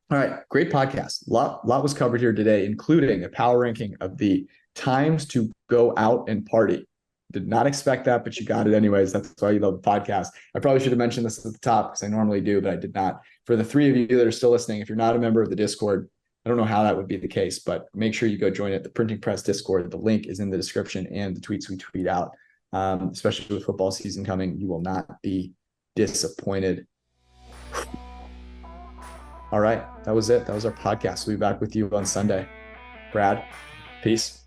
All right, great podcast. Lot was covered here today, including a power ranking of the times to go out and party. Did not expect that, but you got it anyways. That's why you love the podcast. I probably should have mentioned this at the top because I normally do, but I did not. For the 3 of you that are still listening, if you're not a member of the Discord, I don't know how that would be the case, but make sure you go join it. The Printing Press Discord. The link is in the description and the tweets we tweet out. Especially with football season coming, you will not be disappointed. All right, that was it. That was our podcast. We'll be back with you on Sunday. Brad, peace.